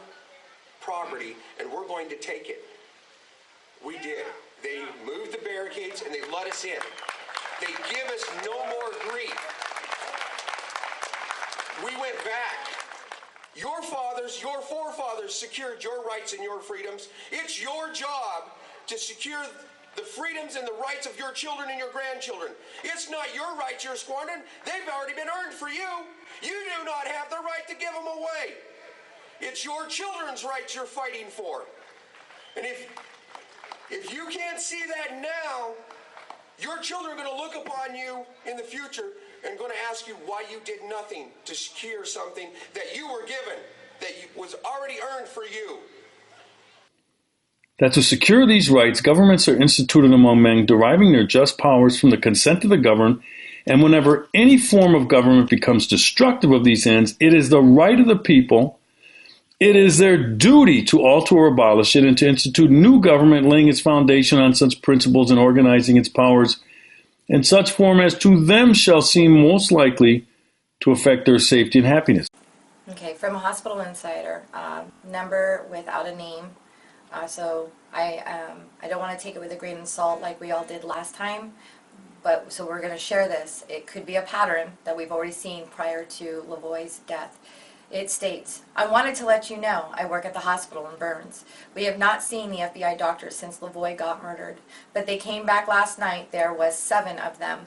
Speaker 19: property, and we're going to take it. We did. They moved the barricades, and they let us in. They give us no more grief. We went back. Your fathers, your forefathers secured your rights and your freedoms. It's your job to secure the freedoms and the rights of your children and your grandchildren. It's not your rights you're squandering. They've already been earned for you. You do not have the right to give them away. It's your children's rights you're fighting for. And if you can't see that now, your children are going to look upon you in the future and going to ask you why you did nothing to secure something that you were given, that was already earned for you.
Speaker 20: That to secure these rights, governments are instituted among men, deriving their just powers from the consent of the governed, and whenever any form of government becomes destructive of these ends, it is the right of the people, it is their duty to alter or abolish it, and to institute new government, laying its foundation on such principles and organizing its powers in such form as to them shall seem most likely to affect their safety and happiness.
Speaker 21: Okay, from a Hospital Insider, number without a name. So I don't want to take it with a grain of salt like we all did last time, but so we're going to share this. It could be a pattern that we've already seen prior to LaVoy's death. It states, I wanted to let you know I work at the hospital in Burns. We have not seen the FBI doctors since LaVoy got murdered, but they came back last night. There was 7 of them.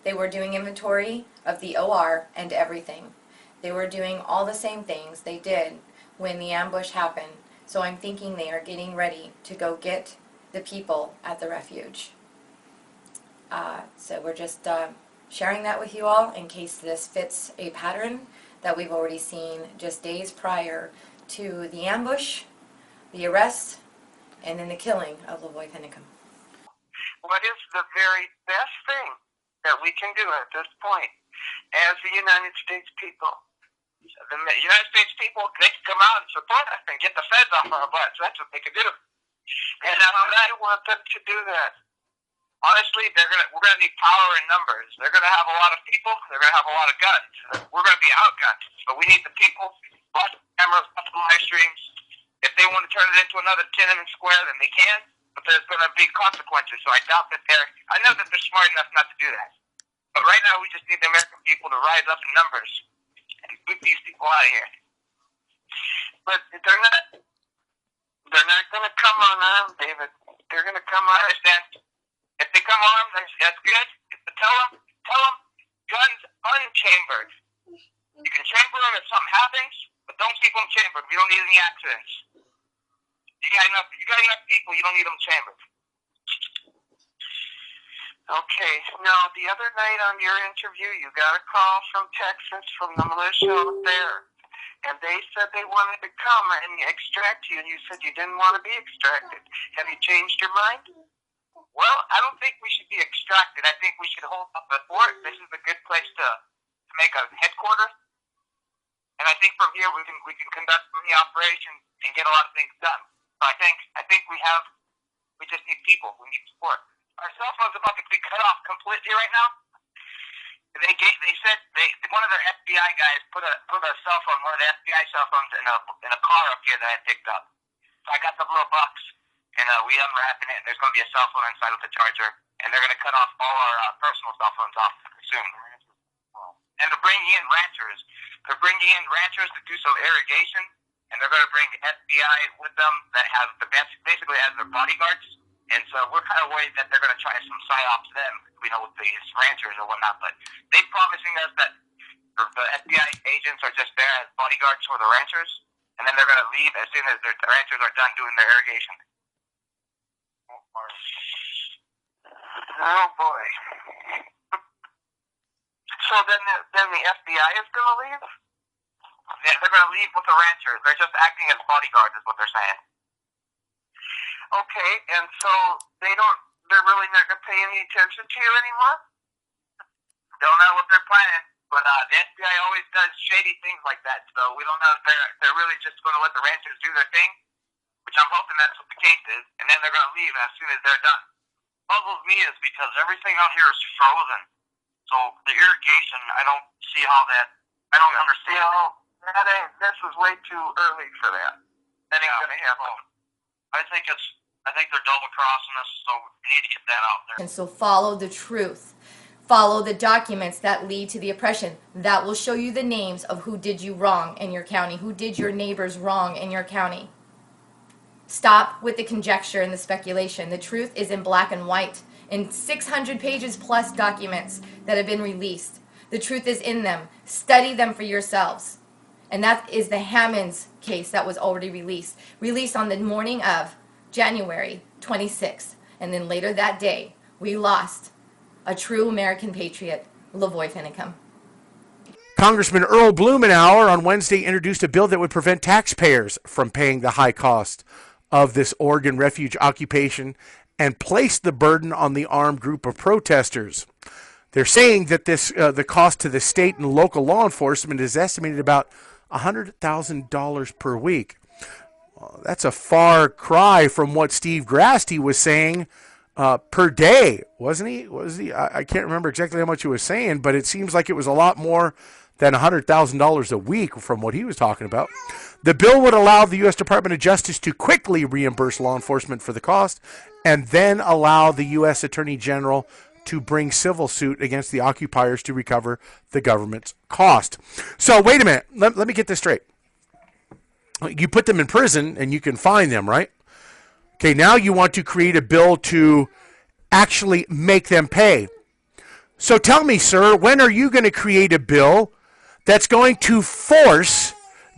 Speaker 21: They were doing inventory of the OR and everything. They were doing all the same things they did when the ambush happened. So I'm thinking they are getting ready to go get the people at the refuge. So we're just sharing that with you all in case this fits a pattern that we've already seen just days prior to the ambush, the arrest, and then the killing of LaVoy Finicum.
Speaker 2: What is the very best thing that we can do at this point as the United States people? The United States people, they can come out and support us and get the feds off our butts. That's what they can do. And I want them to do that. Honestly, we're gonna need power in numbers. They're gonna have a lot of people. They're gonna have a lot of guns. We're gonna be outgunned, but we need the people. Lots of cameras, lots of live streams. If they want to turn it into another Tiananmen Square, then they can. But there's gonna be consequences. So I doubt that I know that they're smart enough not to do that. But right now, we just need the American people to rise up in numbers and boot these people out of here. But they're not gonna come on armed, David. They're gonna come on. I understand. If they come armed, that's good. But tell them, guns unchambered. You can chamber them if something happens, but don't keep them chambered. We don't need any accidents. You got enough people. You don't need them chambered. Okay. Now, the other night on your interview, you got a call from Texas, from the militia out there, and they said they wanted to come and extract you, and you said you didn't want to be extracted. Have you changed your mind? Well, I don't think we should be extracted. I think we should hold up the fort. This is a good place to make a headquarters. And I think from here we can conduct many operations and get a lot of things done. So I think we just need people. We need support. Our cell phone's about to be cut off completely right now. They said one of their FBI guys put a cell phone, one of the FBI cell phones in a car up here that I picked up. So I got the little box. And we unwrapping it, and there's going to be a cell phone inside with a charger, and they're going to cut off all our personal cell phones off soon. And they're bringing in ranchers. They're bringing in ranchers to do some irrigation, and they're going to bring the FBI with them that have basically as their bodyguards. And so we're kind of worried that they're going to try some psyops then, with these ranchers or whatnot. But they're promising us that the FBI agents are just there as bodyguards for the ranchers, and then they're going to leave as soon as the ranchers are done doing their irrigation. Oh boy. So then the FBI is going to leave? Yeah, they're going to leave with the ranchers. They're just acting as bodyguards is what they're saying. Okay, and so they're really not going to pay any attention to you anymore? Don't know what they're planning, but the FBI always does shady things like that, so we don't know if they're really just going to let the ranchers do their thing, which I'm hoping that's what the case is, and then they're going to leave as soon as they're done. Puzzles me is because everything out here is frozen. So the irrigation, I don't see how I don't understand. This is way too early for that. That ain't going to happen. I think they're double crossing us, so we need to get that out there.
Speaker 21: And so follow the truth. Follow the documents that lead to the oppression. That will show you the names of who did you wrong in your county, who did your neighbors wrong in your county. Stop with the conjecture and the speculation. The truth is in black and white, in 600 pages plus documents that have been released. The truth is in them. Study them for yourselves. And that is the Hammonds case that was already released on the morning of January 26th. And then later that day, we lost a true American patriot, LaVoy Finicum.
Speaker 22: Congressman Earl Blumenauer on Wednesday introduced a bill that would prevent taxpayers from paying the high cost of this Oregon refuge occupation and place the burden on the armed group of protesters. They're saying that the cost to the state and local law enforcement is estimated about $100,000 per week. Well, that's a far cry from what Steve Grasty was saying per day, wasn't he? I can't remember exactly how much he was saying, but it seems like it was a lot more than $100,000 a week from what he was talking about. The bill would allow the U.S. Department of Justice to quickly reimburse law enforcement for the cost and then allow the U.S. Attorney General to bring civil suit against the occupiers to recover the government's cost. So wait a minute. Let me get this straight. You put them in prison and you can fine them, right? Okay, now you want to create a bill to actually make them pay. So tell me, sir, when are you going to create a bill that's going to force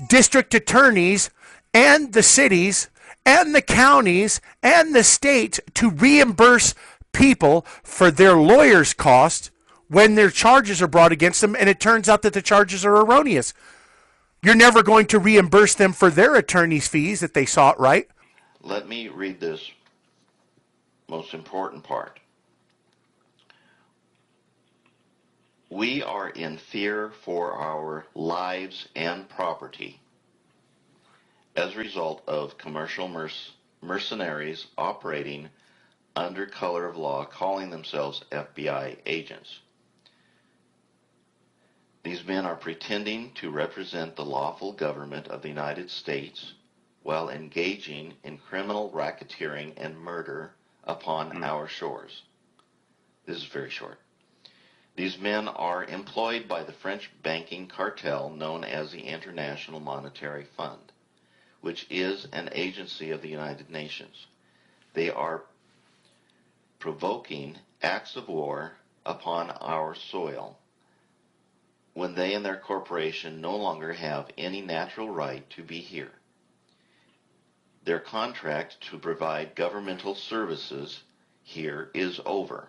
Speaker 22: district attorneys and the cities and the counties and the state to reimburse people for their lawyers' cost when their charges are brought against them and it turns out that the charges are erroneous? You're never going to reimburse them for their attorney's fees that they sought, right?
Speaker 3: Let me read this most important part. We are in fear for our lives and property as a result of commercial mercenaries operating under color of law, calling themselves FBI agents. These men are pretending to represent the lawful government of the United States while engaging in criminal racketeering and murder upon our shores. This is very short. These men are employed by the French banking cartel known as the International Monetary Fund, which is an agency of the United Nations. They are provoking acts of war upon our soil when they and their corporation no longer have any natural right to be here. Their contract to provide governmental services here is over.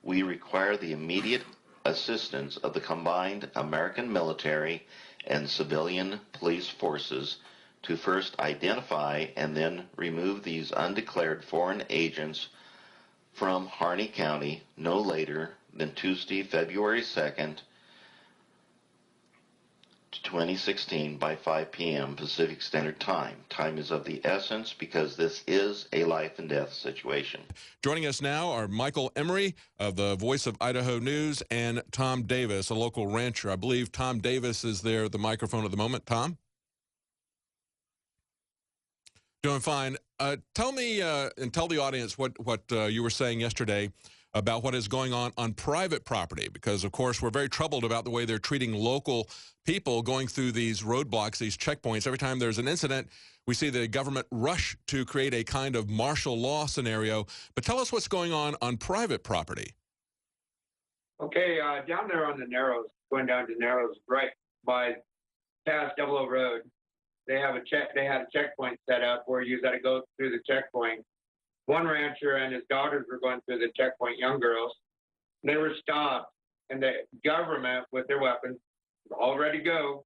Speaker 3: We require the immediate assistance of the combined American military and civilian police forces to first identify and then remove these undeclared foreign agents from Harney County no later than Tuesday, February 2nd, 2016 by 5 p.m. Pacific Standard Time. Time is of the essence because this is a life and death situation.
Speaker 1: Joining us now are Michael Emery of the Voice of Idaho News and Tom Davis, a local rancher. I believe Tom Davis is there at the microphone at the moment. Tom? Doing fine. Tell me and tell the audience what you were saying yesterday about what is going on private property, because, of course, we're very troubled about the way they're treating local people going through these roadblocks, these checkpoints. Every time there's an incident, we see the government rush to create a kind of martial law scenario. But tell us what's going on private property.
Speaker 6: Okay, down there on the Narrows, going down to Narrows, right by past Double O Road, they had a checkpoint set up where you got to go through the checkpoint. One rancher and his daughters were going through the checkpoint, young girls. They were stopped, and the government, with their weapons, all ready to go,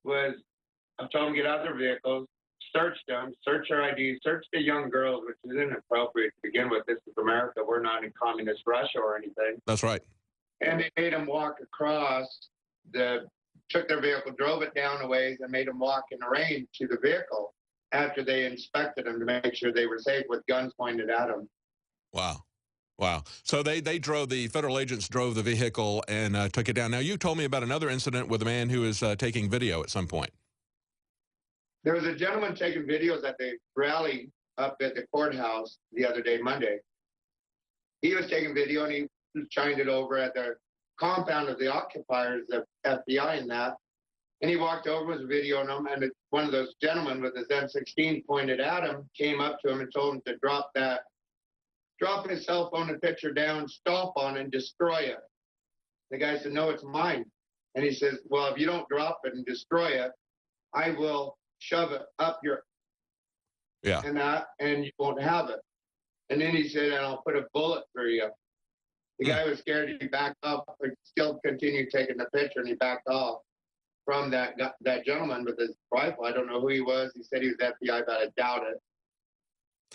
Speaker 6: I told them to get out of their vehicles, searched them, search their IDs, search the young girls, which is inappropriate to begin with. This is America. We're not in communist Russia or anything.
Speaker 1: That's right.
Speaker 6: And they made them walk across took their vehicle, drove it down a ways, and made them walk in the rain to the vehicle after they inspected them to make sure they were safe with guns pointed at them.
Speaker 1: Wow. Wow. So the federal agents drove the vehicle and took it down. Now, you told me about another incident with a man who was taking video at some point.
Speaker 6: There was a gentleman taking videos at the rally up at the courthouse the other day, Monday. He was taking video, and he shined it over at the compound of the occupiers, the FBI and that. And he walked over, was videoing them, and one of those gentlemen with his M16 pointed at him, came up to him and told him to drop his cell phone and picture down, stomp on it, and destroy it. The guy said, "No, it's mine." And he says, "Well, if you don't drop it and destroy it, I will shove it up your and you won't have it." And then he said, "And I'll put a bullet through you." The guy was scared. He backed up, but still continued taking the picture, and he backed off from that gentleman with his rifle. I don't know who he was. He said he was FBI, but I doubt it.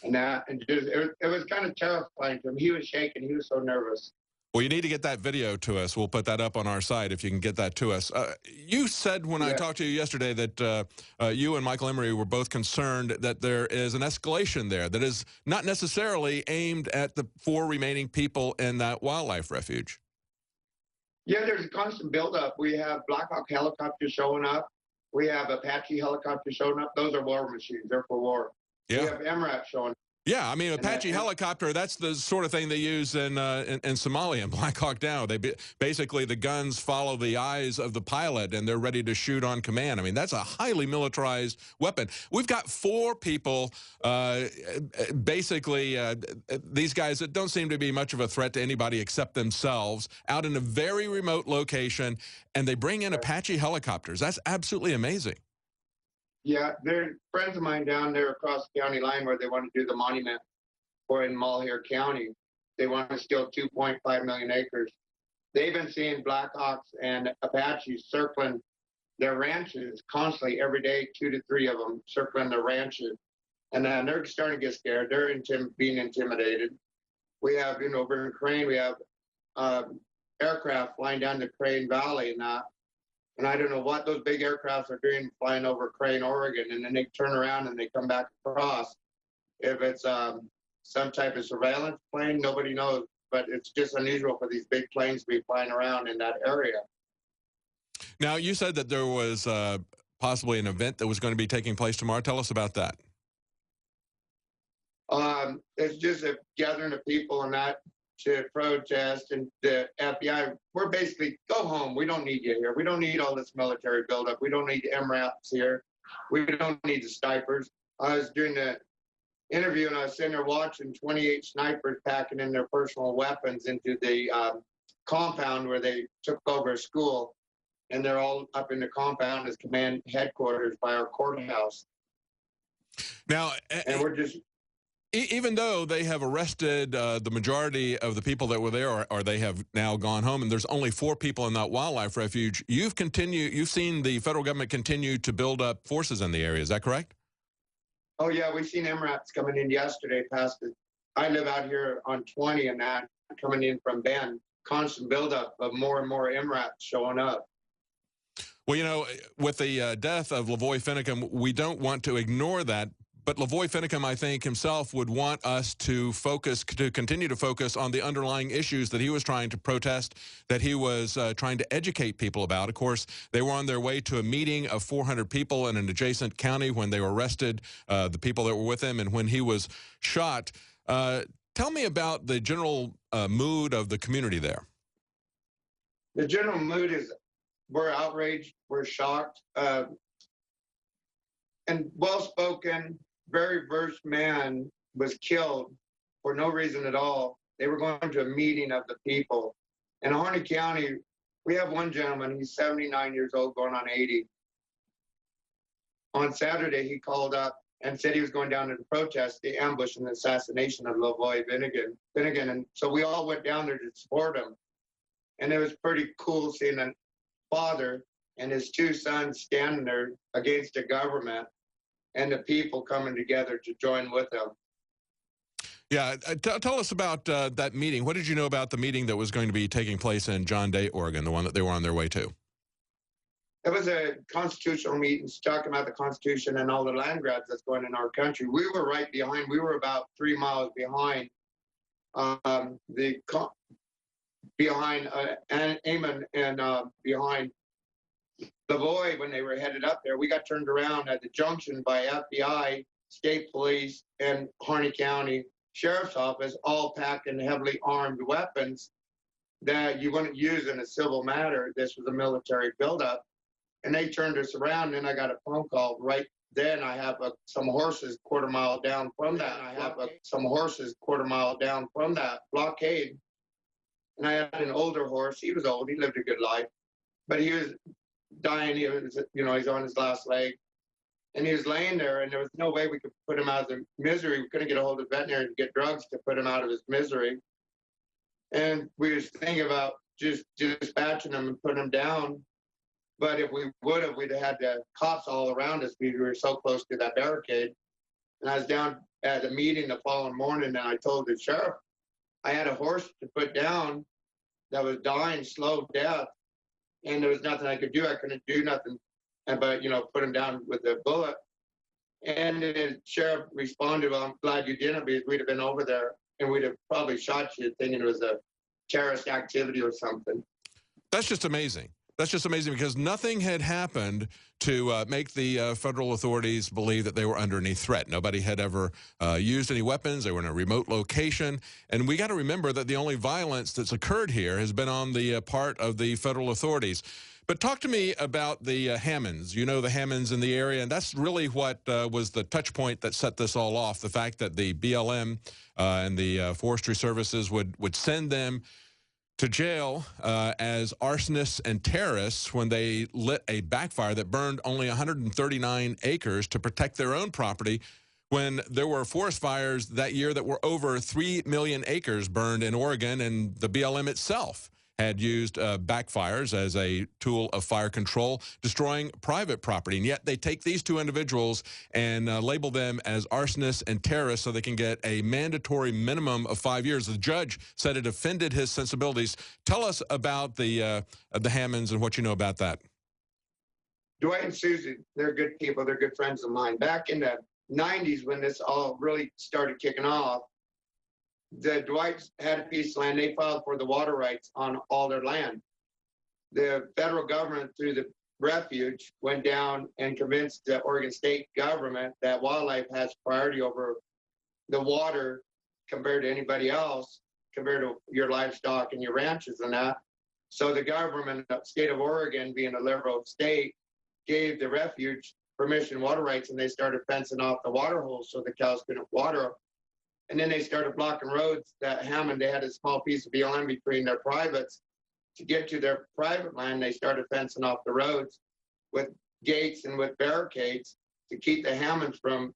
Speaker 6: It was kind of terrifying to him. He was shaking. He was so nervous.
Speaker 1: Well, you need to get that video to us. We'll put that up on our site if you can get that to us. You said when I talked to you yesterday that you and Michael Emery were both concerned that there is an escalation there that is not necessarily aimed at the 4 remaining people in that wildlife refuge.
Speaker 6: Yeah, there's a constant buildup. We have Black Hawk helicopters showing up. We have Apache helicopters showing up. Those are war machines. They're for war.
Speaker 1: Yeah.
Speaker 6: We have MRAP showing up.
Speaker 1: Yeah, I mean, Apache helicopter, that's the sort of thing they use in Somalia and Black Hawk Down. Basically, the guns follow the eyes of the pilot, and they're ready to shoot on command. I mean, that's a highly militarized weapon. We've got 4 people, basically, these guys that don't seem to be much of a threat to anybody except themselves, out in a very remote location, and they bring in Apache helicopters. That's absolutely amazing.
Speaker 6: Yeah, they're friends of mine down there across the county line where they want to do the monument for in Malheur County. They want to steal 2.5 million acres. They've been seeing Blackhawks and Apaches circling their ranches constantly every day, 2 to 3 of them circling their ranches. And then they're starting to get scared. They're being intimidated. We have, over in Crane, we have aircraft flying down the Crane Valley and that. And I don't know what those big aircrafts are doing flying over Crane, Oregon, and then they turn around and they come back across. If it's some type of surveillance plane, nobody knows. But it's just unusual for these big planes to be flying around in that area.
Speaker 1: Now, you said that there was possibly an event that was going to be taking place tomorrow. Tell us about that.
Speaker 6: It's just a gathering of people and that to protest, and the FBI, we're basically, go home. We don't need you here. We don't need all this military buildup. We don't need MRAPs here. We don't need the snipers. I was doing the interview, and I was sitting there watching 28 snipers packing in their personal weapons into the compound where they took over a school, and they're all up in the compound as command headquarters by our courthouse.
Speaker 1: Now,
Speaker 6: and we're just...
Speaker 1: Even though they have arrested the majority of the people that were there, or they have now gone home, and there's only 4 people in that wildlife refuge, you've seen the federal government continue to build up forces in the area. Is that correct?
Speaker 6: Oh, yeah, we've seen MRAPs coming in yesterday past it. I live out here on 20 and that, coming in from Bend. Constant buildup of more and more MRAPs showing up.
Speaker 1: Well, with the death of LaVoy Finicum, we don't want to ignore that. But LaVoy Finicum, I think, himself would want us to continue to focus on the underlying issues that he was trying to protest, that he was trying to educate people about. Of course, they were on their way to a meeting of 400 people in an adjacent county when they arrested the people that were with him and when he was shot. Tell me about the general mood of the community there.
Speaker 6: The general mood is we're outraged, we're shocked, and well-spoken, very versed man was killed for no reason at all. They were going to a meeting of the people. In Harney County, we have one gentleman, he's 79 years old, going on 80. On Saturday, he called up and said he was going down to the protest, the ambush and the assassination of LaVoy Finicum. And so we all went down there to support him. And it was pretty cool seeing a father and his 2 sons standing there against the government and the people coming together to join with them.
Speaker 1: Yeah, tell us about that meeting. What did you know about the meeting that was going to be taking place in John Day, Oregon, the one that they were on their way to?
Speaker 6: It was a constitutional meeting talking about the Constitution and all the land grabs that's going in our country. We were right behind. We were about 3 miles behind Ammon and behind LaVoy. When they were headed up there, we got turned around at the junction by FBI, state police, and Harney County Sheriff's Office, all packing heavily armed weapons that you wouldn't use in a civil matter. This was a military buildup. And they turned us around, and I got a phone call right then. I have some horses quarter mile down from that. Blockade. And I had an older horse. He was old. He lived a good life. But he was dying. He was, he's on his last leg. And he was laying there, and there was no way we could put him out of the misery. We couldn't get a hold of a veterinarian to get drugs to put him out of his misery. And we was thinking about just dispatching him and putting him down. But if we would have, we'd have had the cops all around us. We were so close to that barricade. And I was down at the meeting the following morning, and I told the sheriff I had a horse to put down that was dying slow death, and there was nothing I could do. I couldn't do nothing but, put him down with a bullet. And the sheriff responded, well, I'm glad you didn't, because we'd have been over there, and we'd have probably shot you thinking it was a terrorist activity or something.
Speaker 1: That's just amazing. That's just amazing because nothing had happened to make the federal authorities believe that they were under any threat. Nobody had ever used any weapons. They were in a remote location. And we got to remember that the only violence that's occurred here has been on the part of the federal authorities. But talk to me about the Hammonds. You know the Hammonds in the area, and that's really what was the touch point that set this all off, the fact that the BLM and the Forestry Services would send them to jail as arsonists and terrorists when they lit a backfire that burned only 139 acres to protect their own property, when there were forest fires that year that were over 3 million acres burned in Oregon, and the BLM itself had used backfires as a tool of fire control, destroying private property. And yet they take these two individuals and label them as arsonists and terrorists so they can get a mandatory minimum of 5 years. The judge said it offended his sensibilities. Tell us about the Hammonds and what you know about that.
Speaker 6: Dwight and Susie, they're good people. They're good friends of mine. Back in the 90s, when this all really started kicking off, the Dwights had a piece of land. They filed for the water rights on all their land. The federal government, through the refuge, went down and convinced the Oregon state government that wildlife has priority over the water compared to anybody else, compared to your livestock and your ranches and that. So the government, the state of Oregon, being a liberal state, gave the refuge permission water rights, and they started fencing off the water holes so the cows couldn't water. And then they started blocking roads. That Hammond, they had a small piece of BLM between their privates. To get to their private land, they started fencing off the roads with gates and with barricades to keep the Hammonds from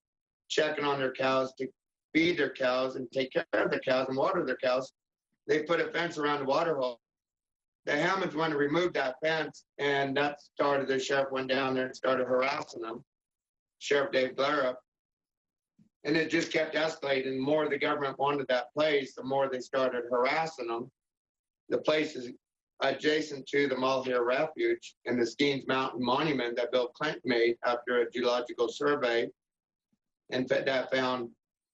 Speaker 6: checking on their cows, to feed their cows and take care of their cows and water their cows. They put a fence around the water hole. The Hammonds wanted to remove that fence, and that started, the sheriff went down there and started harassing them, Sheriff Dave Blair. And it just kept escalating. The more the government wanted that place, the more they started harassing them. The place is adjacent to the Mulhier Refuge and the Steens Mountain Monument that Bill Clinton made after a geological survey, and that found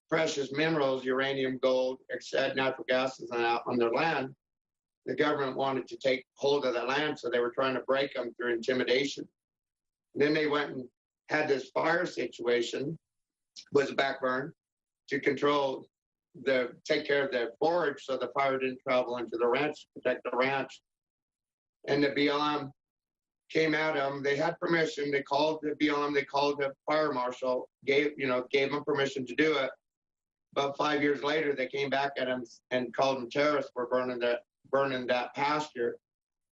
Speaker 6: precious minerals, uranium, gold, said natural gases on their land. The government wanted to take hold of that land, so they were trying to break them through intimidation. And then they went and had this fire situation, was a backburn, to control take care of the forage so the fire didn't travel into the ranch, protect the ranch. And the BLM came at them. They had permission. They called the BLM, they called the fire marshal, gave them permission to do it. But 5 years later, they came back at them and called them terrorists for burning that pasture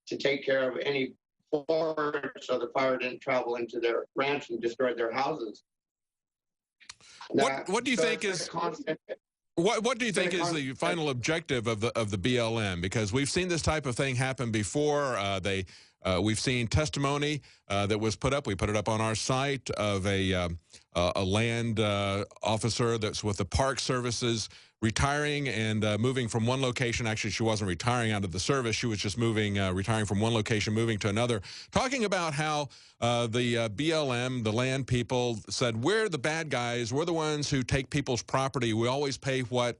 Speaker 6: to take care of any forage so the fire didn't travel into their ranch and destroy their houses.
Speaker 1: What do you think is what do you think is the final objective of the BLM? Because we've seen this type of thing happen before. We've seen testimony that was put up. We put it up on our site of a land officer that's with the Park Services, retiring and moving from one location. Actually, she wasn't retiring out of the service. She was just retiring from one location, moving to another, talking about how the BLM, the land people, said, we're the bad guys. We're the ones who take people's property. We always pay what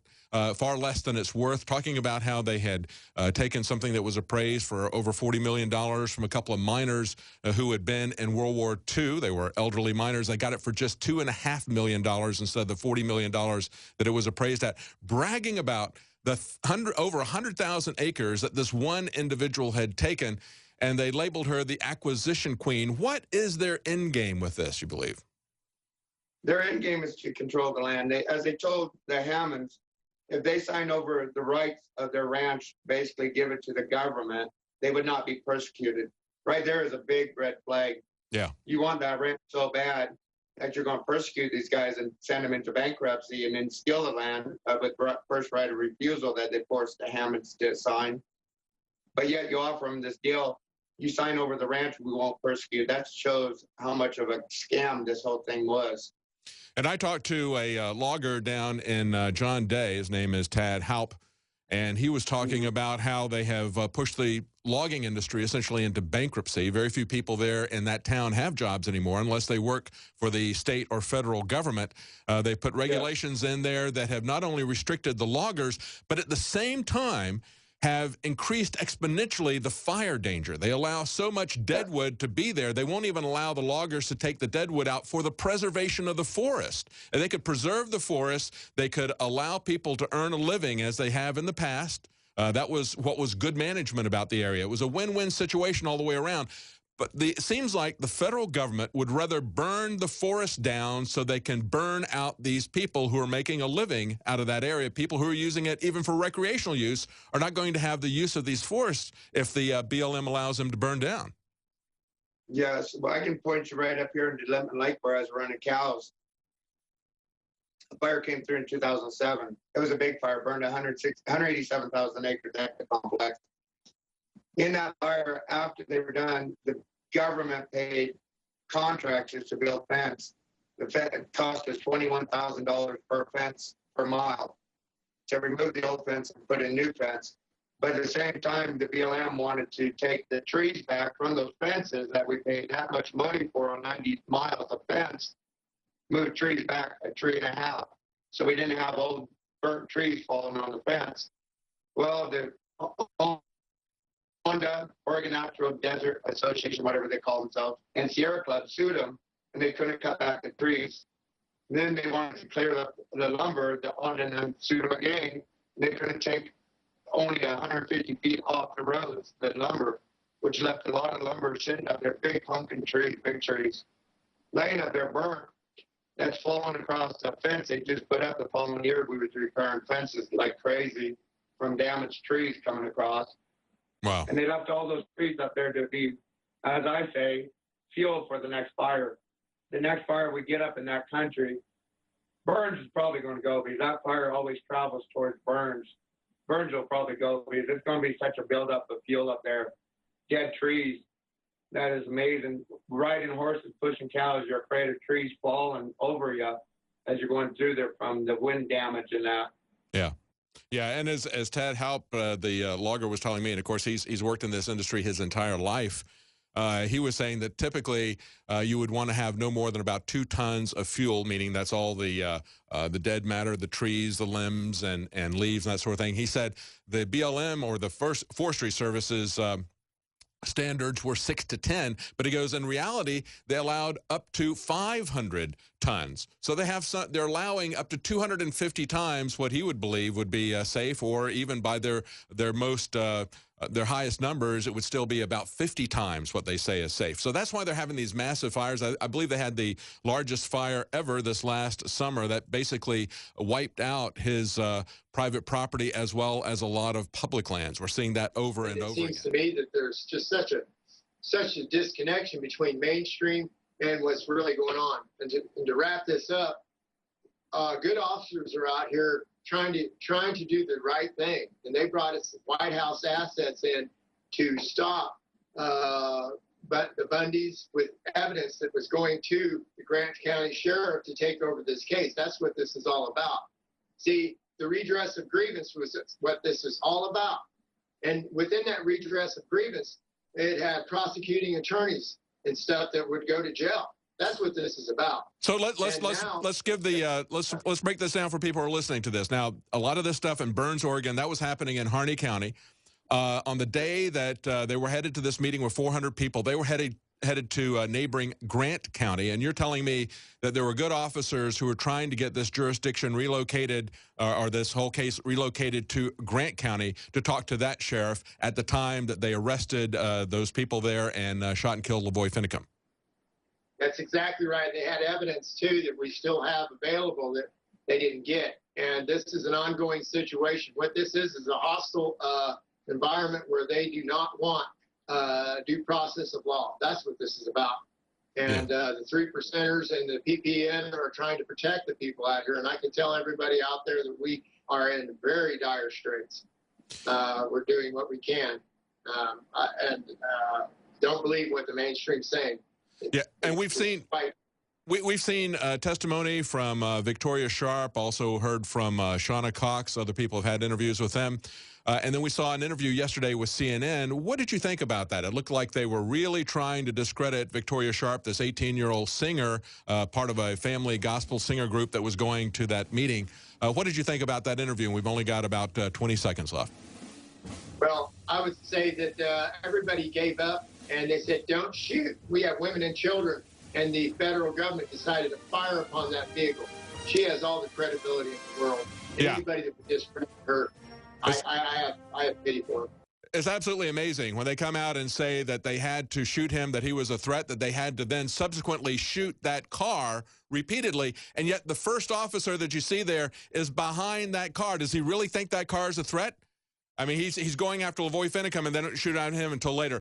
Speaker 1: far less than it's worth, talking about how they had taken something that was appraised for over $40 million from a couple of miners who had been in World War II. They were elderly miners. They got it for just $2.5 million instead of the $40 million that it was appraised at, bragging about the over 100,000 acres that this one individual had taken, and they labeled her the acquisition queen. What is their end game with this, you believe?
Speaker 6: Their end game is to control the land. As they told the Hammonds, if they sign over the rights of their ranch, basically give it to the government, they would not be persecuted. Right there is a big red flag.
Speaker 1: Yeah.
Speaker 6: You want that ranch so bad that you're going to persecute these guys and send them into bankruptcy and then steal the land with first right of refusal that they forced the Hammonds to sign. But yet you offer them this deal. You sign over the ranch, we won't persecute. That shows how much of a scam this whole thing was.
Speaker 1: And I talked to a logger down in John Day. His name is Tad Haupt, and he was talking about how they have pushed the logging industry essentially into bankruptcy. Very few people there in that town have jobs anymore unless they work for the state or federal government. They put regulations in there that have not only restricted the loggers, but at the same time have increased exponentially the fire danger. They allow so much deadwood to be there, they won't even allow the loggers to take the deadwood out for the preservation of the forest. And they could preserve the forest, they could allow people to earn a living as they have in the past. That was what was good management about the area. It was a win-win situation all the way around. But it seems like the federal government would rather burn the forest down so they can burn out these people who are making a living out of that area. People who are using it even for recreational use are not going to have the use of these forests if the BLM allows them to burn down.
Speaker 6: Yes, well, I can point you right up here in Lemon Lake where I was running cows. A fire came through in 2007. It was a big fire, burned 187,000 acres at the complex. In that fire, after they were done, the government paid contractors to build fence. The fence cost us $21,000 per fence per mile to remove the old fence and put in new fence. But at the same time, the BLM wanted to take the trees back from those fences that we paid that much money for on 90 miles of fence, move trees back a tree and a half. So we didn't have old burnt trees falling on the fence. Well, the Oregon Natural Desert Association, whatever they call themselves, and Sierra Club sued them, and they couldn't cut back the trees. And then they wanted to clear up the lumber, and then sued them again, and they couldn't take only 150 feet off the roads, the lumber, which left a lot of lumber sitting up there, big pumpkin trees, big trees, laying up there burnt. That's falling across the fence they just put up the following year. We was repairing fences like crazy from damaged trees coming across.
Speaker 1: Wow.
Speaker 6: And they left all those trees up there to be, as I say, fuel for the next fire. The next fire we get up in that country, Burns is probably going to go because that fire always travels towards Burns. Burns will probably go because it's going to be such a buildup of fuel up there. Dead trees. That is amazing. Riding horses, pushing cows, you're afraid of trees falling over you as you're going through there from the wind damage and that.
Speaker 1: Yeah. Yeah, and as Tad Halp, the logger, was telling me, and of course he's worked in this industry his entire life, he was saying that typically you would want to have no more than about 2 tons of fuel, meaning that's all the dead matter, the trees, the limbs, and leaves, and that sort of thing. He said the BLM, or the Forestry Service's standards were 6 to 10, but he goes, in reality, they allowed up to 500 tons. So they're allowing up to 250 times what he would believe would be safe, or even by their most their highest numbers, it would still be about 50 times what they say is safe. So that's why they're having these massive fires. I believe they had the largest fire ever this last summer that basically wiped out his private property as well as a lot of public lands. We're seeing that over and over again.
Speaker 4: It seems to me that there's just such a disconnection between mainstream and what's really going on. And to wrap this up, good officers are out here trying to do the right thing, and they brought us White House assets in to stop but the Bundys with evidence that was going to the Grant County Sheriff to take over this case. That's what this is all about. See, the redress of grievance was what this is all about. And within that redress of grievance, it had prosecuting attorneys and stuff that would go to jail. That's what this is about.
Speaker 1: So let's give the let's break this down for people who are listening to this. Now, a lot of this stuff in Burns, Oregon, that was happening in Harney County. On the day that they were headed to this meeting with 400 people, they were headed to neighboring Grant County, and you're telling me that there were good officers who were trying to get this jurisdiction relocated, or this whole case relocated to Grant County to talk to that sheriff at the time that they arrested those people there and shot and killed LaVoy Finicum.
Speaker 4: That's exactly right. They had evidence, too, that we still have available that they didn't get. And this is an ongoing situation. What this is a hostile environment where they do not want due process of law. That's what this is about. And the 3%ers and the PPN are trying to protect the people out here. And I can tell everybody out there that we are in very dire straits. We're doing what we can. And don't believe what the mainstream's saying.
Speaker 1: Yeah, and we've seen testimony from Victoria Sharp, also heard from Shauna Cox. Other people have had interviews with them. And then we saw an interview yesterday with CNN. What did you think about that? It looked like they were really trying to discredit Victoria Sharp, this 18-year-old singer, part of a family gospel singer group that was going to that meeting. What did you think about that interview? And we've only got about 20 seconds left.
Speaker 4: Well, I would say that everybody gave up and they said, don't shoot. We have women and children. And the federal government decided to fire upon that vehicle. She has all the credibility in the world. And anybody that would discredit her, I have pity for her.
Speaker 1: It's absolutely amazing when they come out and say that they had to shoot him, that he was a threat, that they had to then subsequently shoot that car repeatedly, and yet the first officer that you see there is behind that car. Does he really think that car is a threat? I mean, he's going after LaVoy Finicum and then don't shoot at him until later.